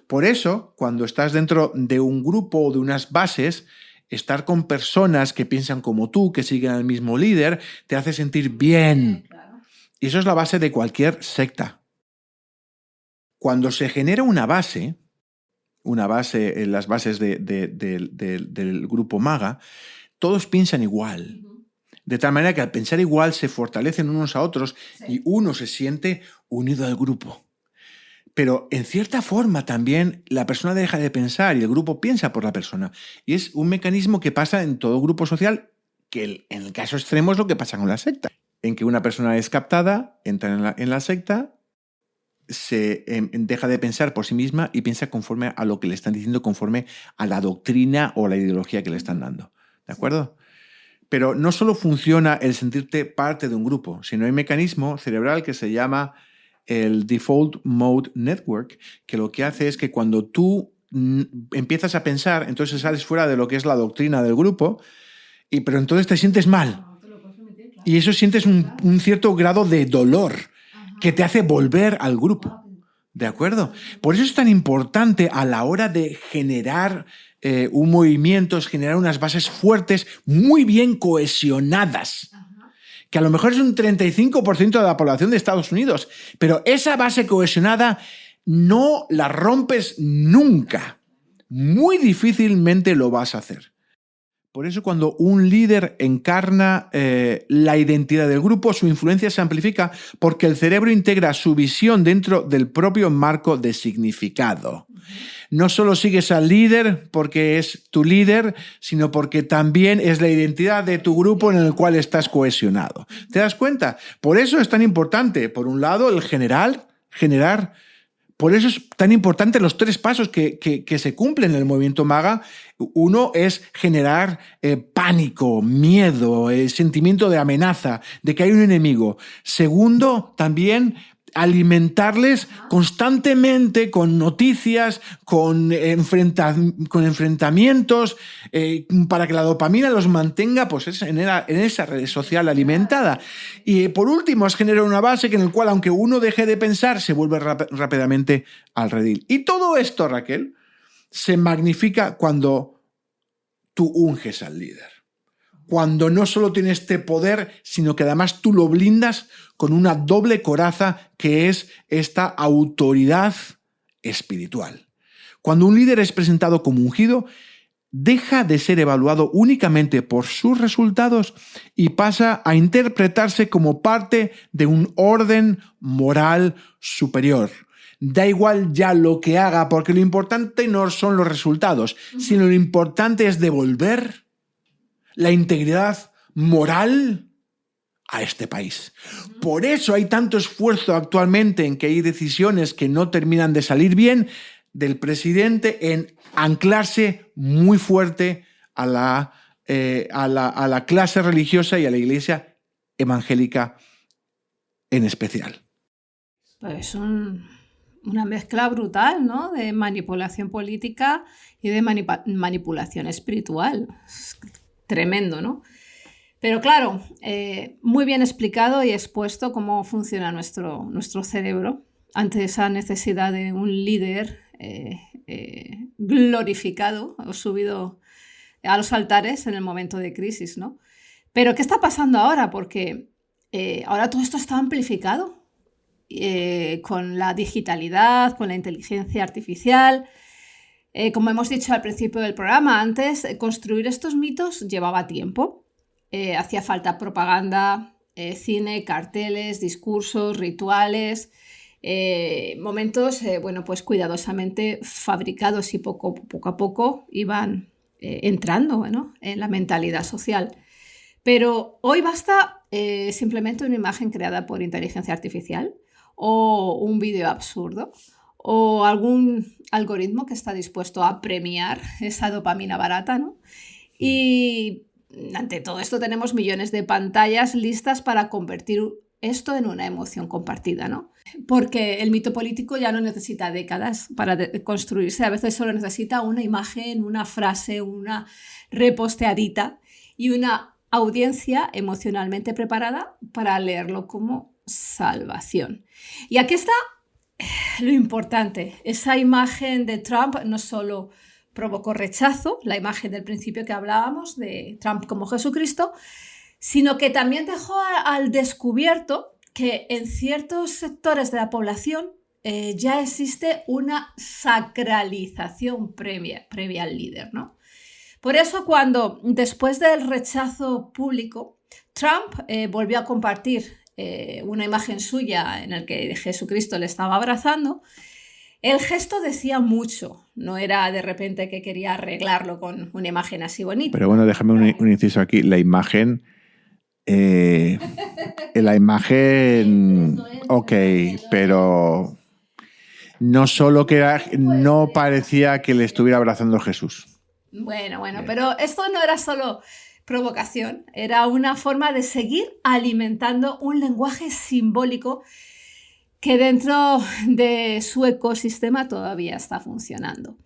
Por eso, cuando estás dentro de un grupo o de unas bases, estar con personas que piensan como tú, que siguen al mismo líder, te hace sentir bien. Claro. Y eso es la base de cualquier secta. Cuando se genera una base, en las bases del grupo MAGA, todos piensan igual. De tal manera que al pensar igual se fortalecen unos a otros y uno se siente unido al grupo. Pero en cierta forma también la persona deja de pensar y el grupo piensa por la persona. Y es un mecanismo que pasa en todo grupo social, que en el caso extremo es lo que pasa con la secta. En que una persona es captada, entra en la secta, deja de pensar por sí misma y piensa conforme a lo que le están diciendo, conforme a la doctrina o la ideología que le están dando. ¿De acuerdo? Pero no solo funciona el sentirte parte de un grupo, sino hay un mecanismo cerebral que se llama el Default Mode Network, que lo que hace es que cuando tú empiezas a pensar, entonces sales fuera de lo que es la doctrina del grupo, pero entonces te sientes mal. Y eso sientes un cierto grado de dolor que te hace volver al grupo. ¿De acuerdo? Por eso es tan importante a la hora de generar un movimiento, generar unas bases fuertes, muy bien cohesionadas. Que a lo mejor es un 35% de la población de Estados Unidos, pero esa base cohesionada no la rompes nunca. Muy difícilmente lo vas a hacer. Por eso cuando un líder encarna la identidad del grupo, su influencia se amplifica porque el cerebro integra su visión dentro del propio marco de significado. No solo sigues al líder porque es tu líder, sino porque también es la identidad de tu grupo en el cual estás cohesionado. ¿Te das cuenta? Por eso es tan importante, por un lado, el generar. Por eso es tan importante los 3 pasos que se cumplen en el movimiento MAGA. Uno es generar pánico, miedo, sentimiento de amenaza, de que hay un enemigo. Segundo, también alimentarles constantemente con noticias, con enfrentamientos, para que la dopamina los mantenga pues, en esa red social alimentada. Y por último, es generar una base en la cual, aunque uno deje de pensar, se vuelve rápidamente al redil. Y todo esto, Raquel, se magnifica cuando tú unges al líder. Cuando no solo tiene este poder, sino que además tú lo blindas con una doble coraza que es esta autoridad espiritual. Cuando un líder es presentado como ungido, deja de ser evaluado únicamente por sus resultados y pasa a interpretarse como parte de un orden moral superior. Da igual ya lo que haga, porque lo importante no son los resultados, sino lo importante es devolver la integridad moral a este país. Por eso hay tanto esfuerzo actualmente en que hay decisiones que no terminan de salir bien del presidente en anclarse muy fuerte a la clase religiosa y a la iglesia evangélica en especial. Pues una mezcla brutal, ¿no? De manipulación política y de manipulación espiritual. Es tremendo, ¿no? Pero claro, muy bien explicado y expuesto cómo funciona nuestro cerebro ante esa necesidad de un líder glorificado o subido a los altares en el momento de crisis, ¿no? Pero ¿qué está pasando ahora? Porque ahora todo esto está amplificado con la digitalidad, con la inteligencia artificial. Como hemos dicho al principio del programa, antes construir estos mitos llevaba tiempo. Hacía falta propaganda, cine, carteles, discursos, rituales, momentos pues cuidadosamente fabricados y poco a poco iban entrando, ¿no?, en la mentalidad social. Pero hoy basta simplemente una imagen creada por inteligencia artificial o un vídeo absurdo o algún algoritmo que está dispuesto a premiar esa dopamina barata, ¿no? Y ante todo esto tenemos millones de pantallas listas para convertir esto en una emoción compartida, ¿no? Porque el mito político ya no necesita décadas para construirse, a veces solo necesita una imagen, una frase, una reposteadita y una audiencia emocionalmente preparada para leerlo como salvación. Y aquí está lo importante. Esa imagen de Trump no solo provocó rechazo, la imagen del principio que hablábamos de Trump como Jesucristo, sino que también dejó al descubierto que en ciertos sectores de la población ya existe una sacralización previa al líder, ¿no? Por eso cuando después del rechazo público, Trump volvió a compartir una imagen suya en la que Jesucristo le estaba abrazando, el gesto decía mucho, no era de repente que quería arreglarlo con una imagen así bonita. Pero bueno, déjame un inciso aquí. La imagen, ok, pero no solo que no parecía que le estuviera abrazando Jesús. Bueno, pero esto no era solo provocación, era una forma de seguir alimentando un lenguaje simbólico que dentro de su ecosistema todavía está funcionando.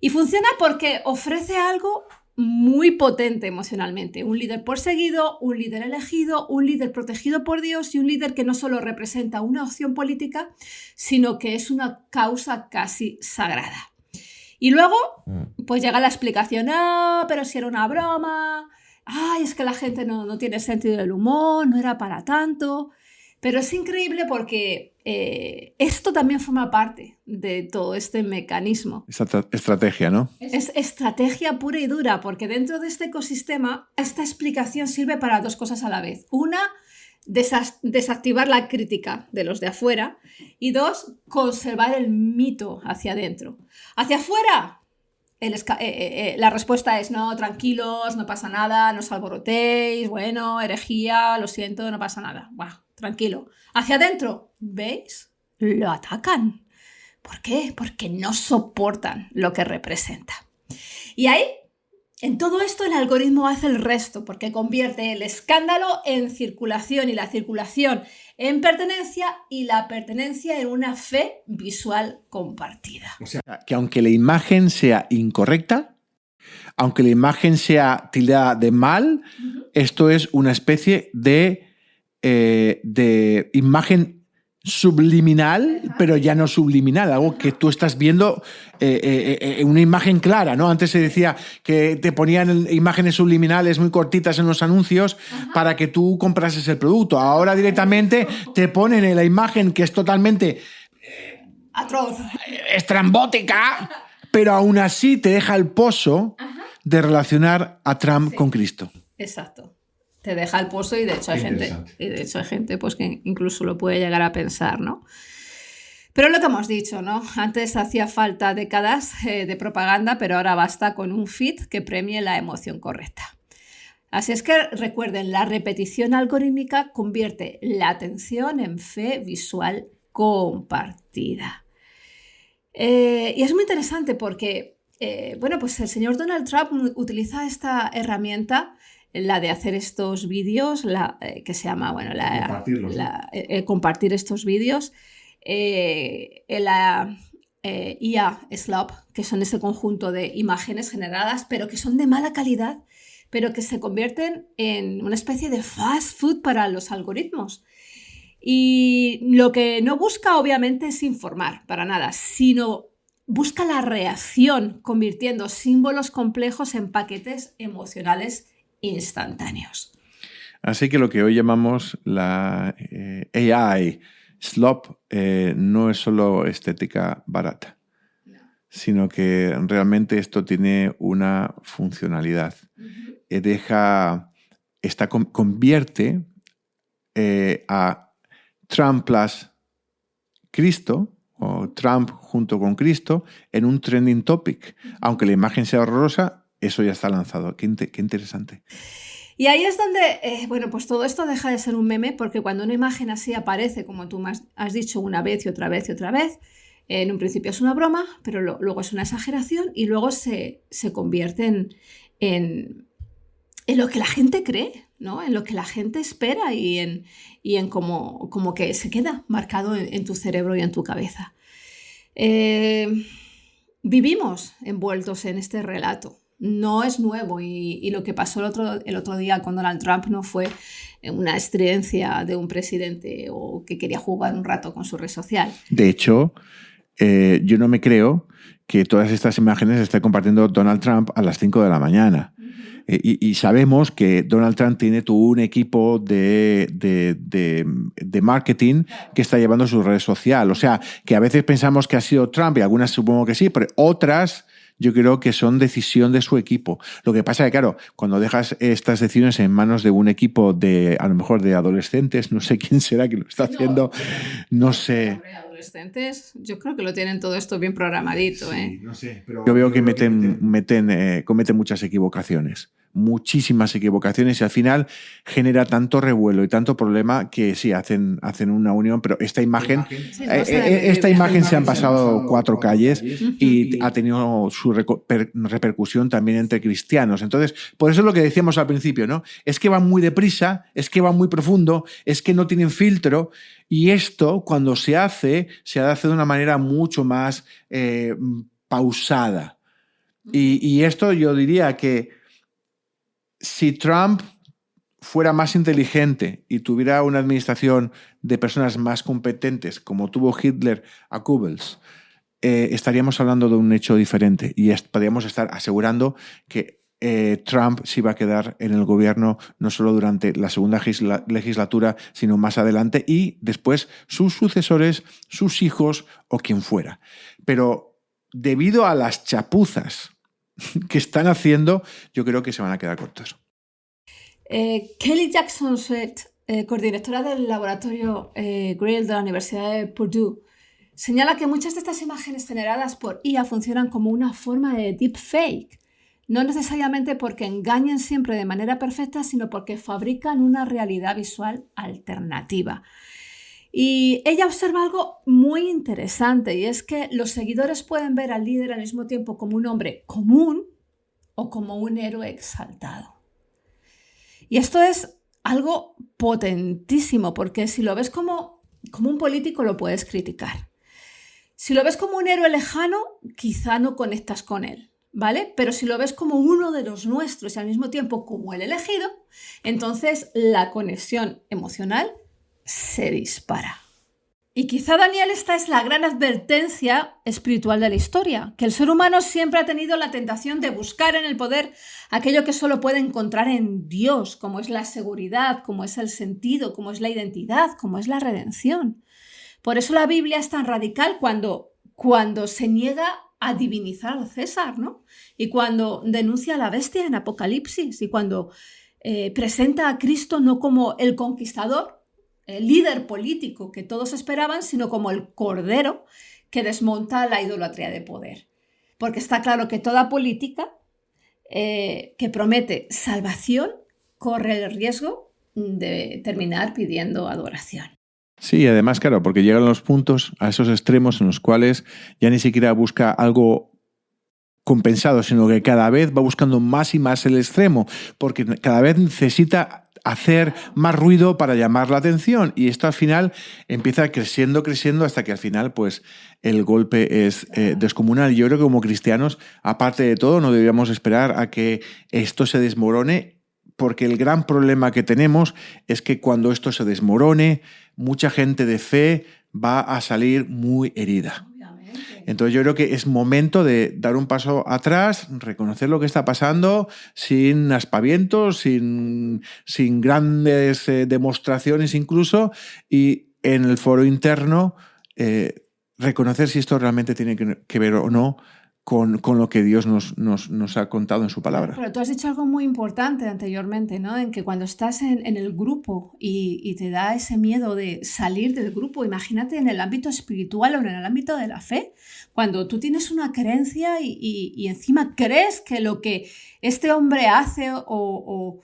Y funciona porque ofrece algo muy potente emocionalmente. Un líder perseguido, un líder elegido, un líder protegido por Dios y un líder que no solo representa una opción política, sino que es una causa casi sagrada. Y luego, pues llega la explicación, pero si era una broma, es que la gente no tiene sentido del humor, no era para tanto. Pero es increíble porque esto también forma parte de todo este mecanismo. Esta estrategia, ¿no? Es estrategia pura y dura, porque dentro de este ecosistema, esta explicación sirve para dos cosas a la vez. Una, desactivar la crítica de los de afuera y dos, conservar el mito hacia adentro. Hacia afuera, la respuesta es no, tranquilos, no pasa nada, no os alborotéis, bueno, herejía, lo siento, no pasa nada. Buah, tranquilo. Hacia adentro, ¿veis? Lo atacan. ¿Por qué? Porque no soportan lo que representa. Y ahí, en todo esto, el algoritmo hace el resto, porque convierte el escándalo en circulación y la circulación en pertenencia y la pertenencia en una fe visual compartida. O sea, que aunque la imagen sea incorrecta, aunque la imagen sea tildada de mal, esto es una especie de imagen subliminal, pero ya no subliminal, algo que tú estás viendo, una imagen clara, ¿no? Antes se decía que te ponían imágenes subliminales muy cortitas en los anuncios para que tú comprases el producto. Ahora directamente te ponen la imagen que es totalmente atroz, estrambótica, pero aún así te deja el pozo de relacionar a Trump con Cristo. Exacto. Te deja el pozo y de hecho hay gente pues, que incluso lo puede llegar a pensar, ¿no? Pero lo que hemos dicho, ¿no? Antes hacía falta décadas de propaganda, pero ahora basta con un feed que premie la emoción correcta. Así es que recuerden, la repetición algorítmica convierte la atención en fe visual compartida. Y es muy interesante porque, pues el señor Donald Trump utiliza esta herramienta, la de hacer estos vídeos, que se llama, compartir estos vídeos, la IA Slop, que son ese conjunto de imágenes generadas, pero que son de mala calidad, pero que se convierten en una especie de fast food para los algoritmos. Y lo que no busca, obviamente, es informar, para nada, sino busca la reacción, convirtiendo símbolos complejos en paquetes emocionales instantáneos. Así que lo que hoy llamamos la AI slop no es solo estética barata, sino que realmente esto tiene una funcionalidad. Convierte a Trump plus Cristo o Trump junto con Cristo en un trending topic. Aunque la imagen sea horrorosa, eso ya está lanzado. Qué interesante. Y ahí es donde, pues todo esto deja de ser un meme, porque cuando una imagen así aparece, como tú has dicho una vez y otra vez y otra vez, en un principio es una broma, pero luego es una exageración y luego se convierte en lo que la gente cree, ¿no? En lo que la gente espera y en como que se queda marcado en tu cerebro y en tu cabeza. Vivimos envueltos en este relato. no es nuevo y lo que pasó el otro día con Donald Trump no fue una estridencia de un presidente o que quería jugar un rato con su red social. De hecho, yo no me creo que todas estas imágenes se esté compartiendo Donald Trump a las 5 de la mañana. Y sabemos que Donald Trump tiene todo un equipo de marketing que está llevando su red social. O sea, que a veces pensamos que ha sido Trump y algunas supongo que sí, pero otras yo creo que son decisión de su equipo. Lo que pasa es que, claro, cuando dejas estas decisiones en manos de un equipo a lo mejor de adolescentes, no sé quién será que lo está haciendo, no sé. Adolescentes, yo creo que lo tienen todo esto bien programadito. Sí, no sé, pero yo veo que cometen muchas equivocaciones. Muchísimas equivocaciones y al final genera tanto revuelo y tanto problema que sí, hacen una unión, pero esta imagen se han pasado 4 calles y ha tenido su repercusión también entre cristianos. Entonces, por eso es lo que decíamos al principio, ¿no? Es que van muy deprisa, es que van muy profundo, es que no tienen filtro y esto cuando se hace de una manera mucho más pausada. Y esto yo diría que si Trump fuera más inteligente y tuviera una administración de personas más competentes, como tuvo Hitler a Goebbels, estaríamos hablando de un hecho diferente y podríamos estar asegurando que Trump se iba a quedar en el gobierno no solo durante la segunda legislatura, sino más adelante y después sus sucesores, sus hijos o quien fuera. Pero debido a las chapuzas que están haciendo, yo creo que se van a quedar cortos. Kelly Jackson Sweat, codirectora del laboratorio Grail de la Universidad de Purdue, señala que muchas de estas imágenes generadas por IA funcionan como una forma de deepfake, no necesariamente porque engañen siempre de manera perfecta, sino porque fabrican una realidad visual alternativa. Y ella observa algo muy interesante y es que los seguidores pueden ver al líder al mismo tiempo como un hombre común o como un héroe exaltado. Y esto es algo potentísimo porque si lo ves como un político lo puedes criticar. Si lo ves como un héroe lejano, quizá no conectas con él, ¿vale? Pero si lo ves como uno de los nuestros y al mismo tiempo como el elegido, entonces la conexión emocional se dispara. Y quizá, Daniel, esta es la gran advertencia espiritual de la historia, que el ser humano siempre ha tenido la tentación de buscar en el poder aquello que solo puede encontrar en Dios, como es la seguridad, como es el sentido, como es la identidad, como es la redención. Por eso la Biblia es tan radical cuando se niega a divinizar al César, ¿no? Y cuando denuncia a la bestia en Apocalipsis y cuando presenta a Cristo no como el conquistador, el líder político que todos esperaban, sino como el cordero que desmonta la idolatría de poder. Porque está claro que toda política que promete salvación corre el riesgo de terminar pidiendo adoración. Sí, además, claro, porque llegan los puntos a esos extremos en los cuales ya ni siquiera busca algo compensado, sino que cada vez va buscando más y más el extremo, porque cada vez necesita hacer más ruido para llamar la atención y esto al final empieza creciendo hasta que al final pues el golpe es descomunal. Yo creo que como cristianos, aparte de todo, no deberíamos esperar a que esto se desmorone, porque el gran problema que tenemos es que cuando esto se desmorone, mucha gente de fe va a salir muy herida. Entonces yo creo que es momento de dar un paso atrás, reconocer lo que está pasando sin aspavientos, sin grandes demostraciones incluso, y en el foro interno reconocer si esto realmente tiene que ver o no con lo que Dios nos ha contado en su palabra. Pero tú has dicho algo muy importante anteriormente, ¿no? En que cuando estás en el grupo y te da ese miedo de salir del grupo, imagínate en el ámbito espiritual o en el ámbito de la fe, cuando tú tienes una creencia y encima crees que lo que este hombre hace o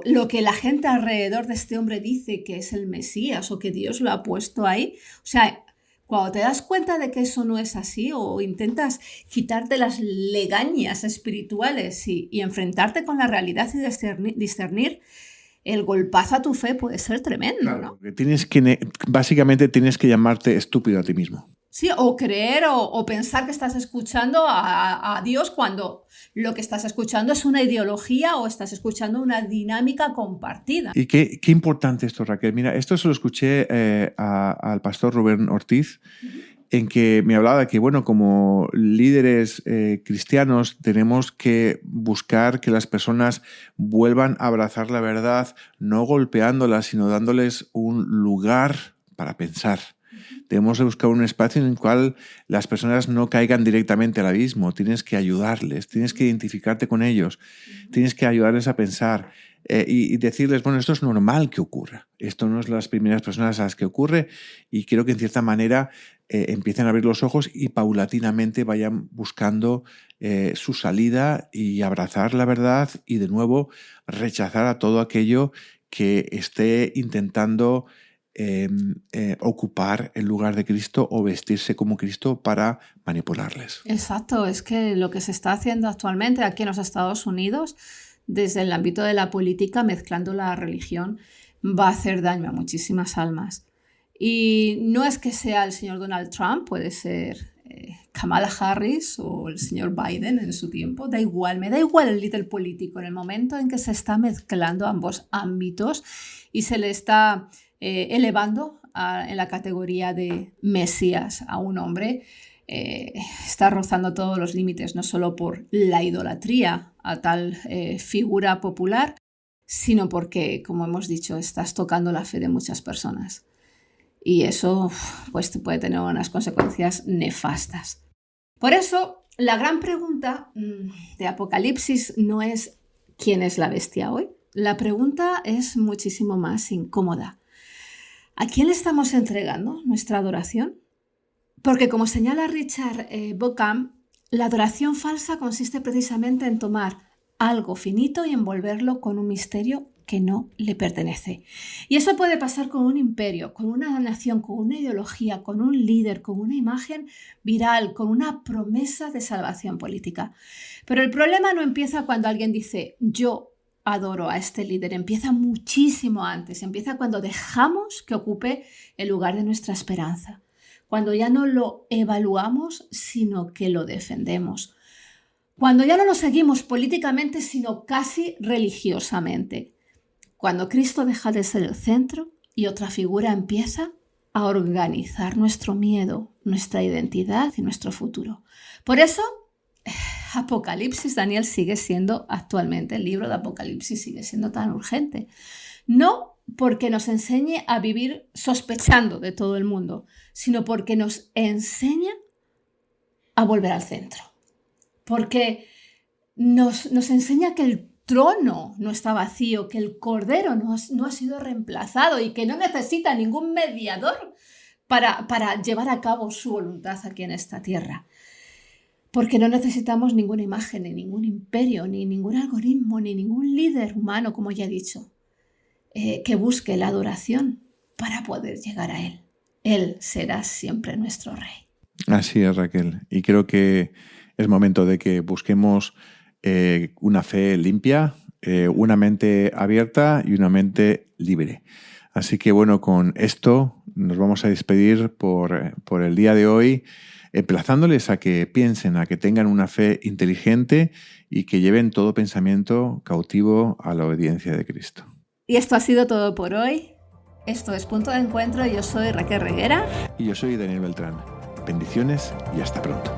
lo que la gente alrededor de este hombre dice que es el Mesías o que Dios lo ha puesto ahí, o sea, cuando te das cuenta de que eso no es así o intentas quitarte las legañas espirituales y enfrentarte con la realidad y discernir, el golpazo a tu fe puede ser tremendo, claro, ¿no? Básicamente tienes que llamarte estúpido a ti mismo. Sí, o creer o pensar que estás escuchando a Dios cuando lo que estás escuchando es una ideología o estás escuchando una dinámica compartida. Y qué importante esto, Raquel. Mira, esto se lo escuché al pastor Rubén Ortiz, en que me hablaba de que, bueno, como líderes cristianos tenemos que buscar que las personas vuelvan a abrazar la verdad, no golpeándolas, sino dándoles un lugar para pensar. Debemos de buscar un espacio en el cual las personas no caigan directamente al abismo. Tienes que ayudarles, tienes que identificarte con ellos, tienes que ayudarles a pensar y decirles, bueno, esto es normal que ocurra. Esto no es las primeras personas a las que ocurre y quiero que en cierta manera empiecen a abrir los ojos y paulatinamente vayan buscando su salida y abrazar la verdad y de nuevo rechazar a todo aquello que esté intentando ocupar el lugar de Cristo o vestirse como Cristo para manipularles. Exacto, es que lo que se está haciendo actualmente aquí en los Estados Unidos, desde el ámbito de la política, mezclando la religión, va a hacer daño a muchísimas almas. Y no es que sea el señor Donald Trump, puede ser Kamala Harris o el señor Biden en su tiempo, da igual, me da igual el líder político. En el momento en que se está mezclando ambos ámbitos y se le está elevando en la categoría de Mesías a un hombre, está rozando todos los límites, no solo por la idolatría a tal figura popular, sino porque, como hemos dicho, estás tocando la fe de muchas personas. Y eso pues, puede tener unas consecuencias nefastas. Por eso, la gran pregunta de Apocalipsis no es ¿quién es la bestia hoy? La pregunta es muchísimo más incómoda. ¿A quién le estamos entregando nuestra adoración? Porque, como señala Richard Bauckham, la adoración falsa consiste precisamente en tomar algo finito y envolverlo con un misterio que no le pertenece. Y eso puede pasar con un imperio, con una nación, con una ideología, con un líder, con una imagen viral, con una promesa de salvación política. Pero el problema no empieza cuando alguien dice yo adoro a este líder, empieza muchísimo antes, empieza cuando dejamos que ocupe el lugar de nuestra esperanza, cuando ya no lo evaluamos, sino que lo defendemos, cuando ya no lo seguimos políticamente, sino casi religiosamente, cuando Cristo deja de ser el centro y otra figura empieza a organizar nuestro miedo, nuestra identidad y nuestro futuro. Por eso, Apocalipsis, Daniel, sigue siendo actualmente, el libro de Apocalipsis sigue siendo tan urgente. No porque nos enseñe a vivir sospechando de todo el mundo, sino porque nos enseña a volver al centro. Porque nos enseña que el trono no está vacío, que el Cordero no ha sido reemplazado y que no necesita ningún mediador para llevar a cabo su voluntad aquí en esta tierra. Porque no necesitamos ninguna imagen, ni ningún imperio, ni ningún algoritmo, ni ningún líder humano, como ya he dicho, que busque la adoración para poder llegar a Él. Él será siempre nuestro Rey. Así es, Raquel. Y creo que es momento de que busquemos una fe limpia, una mente abierta y una mente libre. Así que bueno, con esto nos vamos a despedir por el día de hoy, emplazándoles a que piensen, a que tengan una fe inteligente y que lleven todo pensamiento cautivo a la obediencia de Cristo. Y esto ha sido todo por hoy. Esto es Punto de Encuentro. Yo soy Raquel Reguera. Y yo soy Daniel Beltrán. Bendiciones y hasta pronto.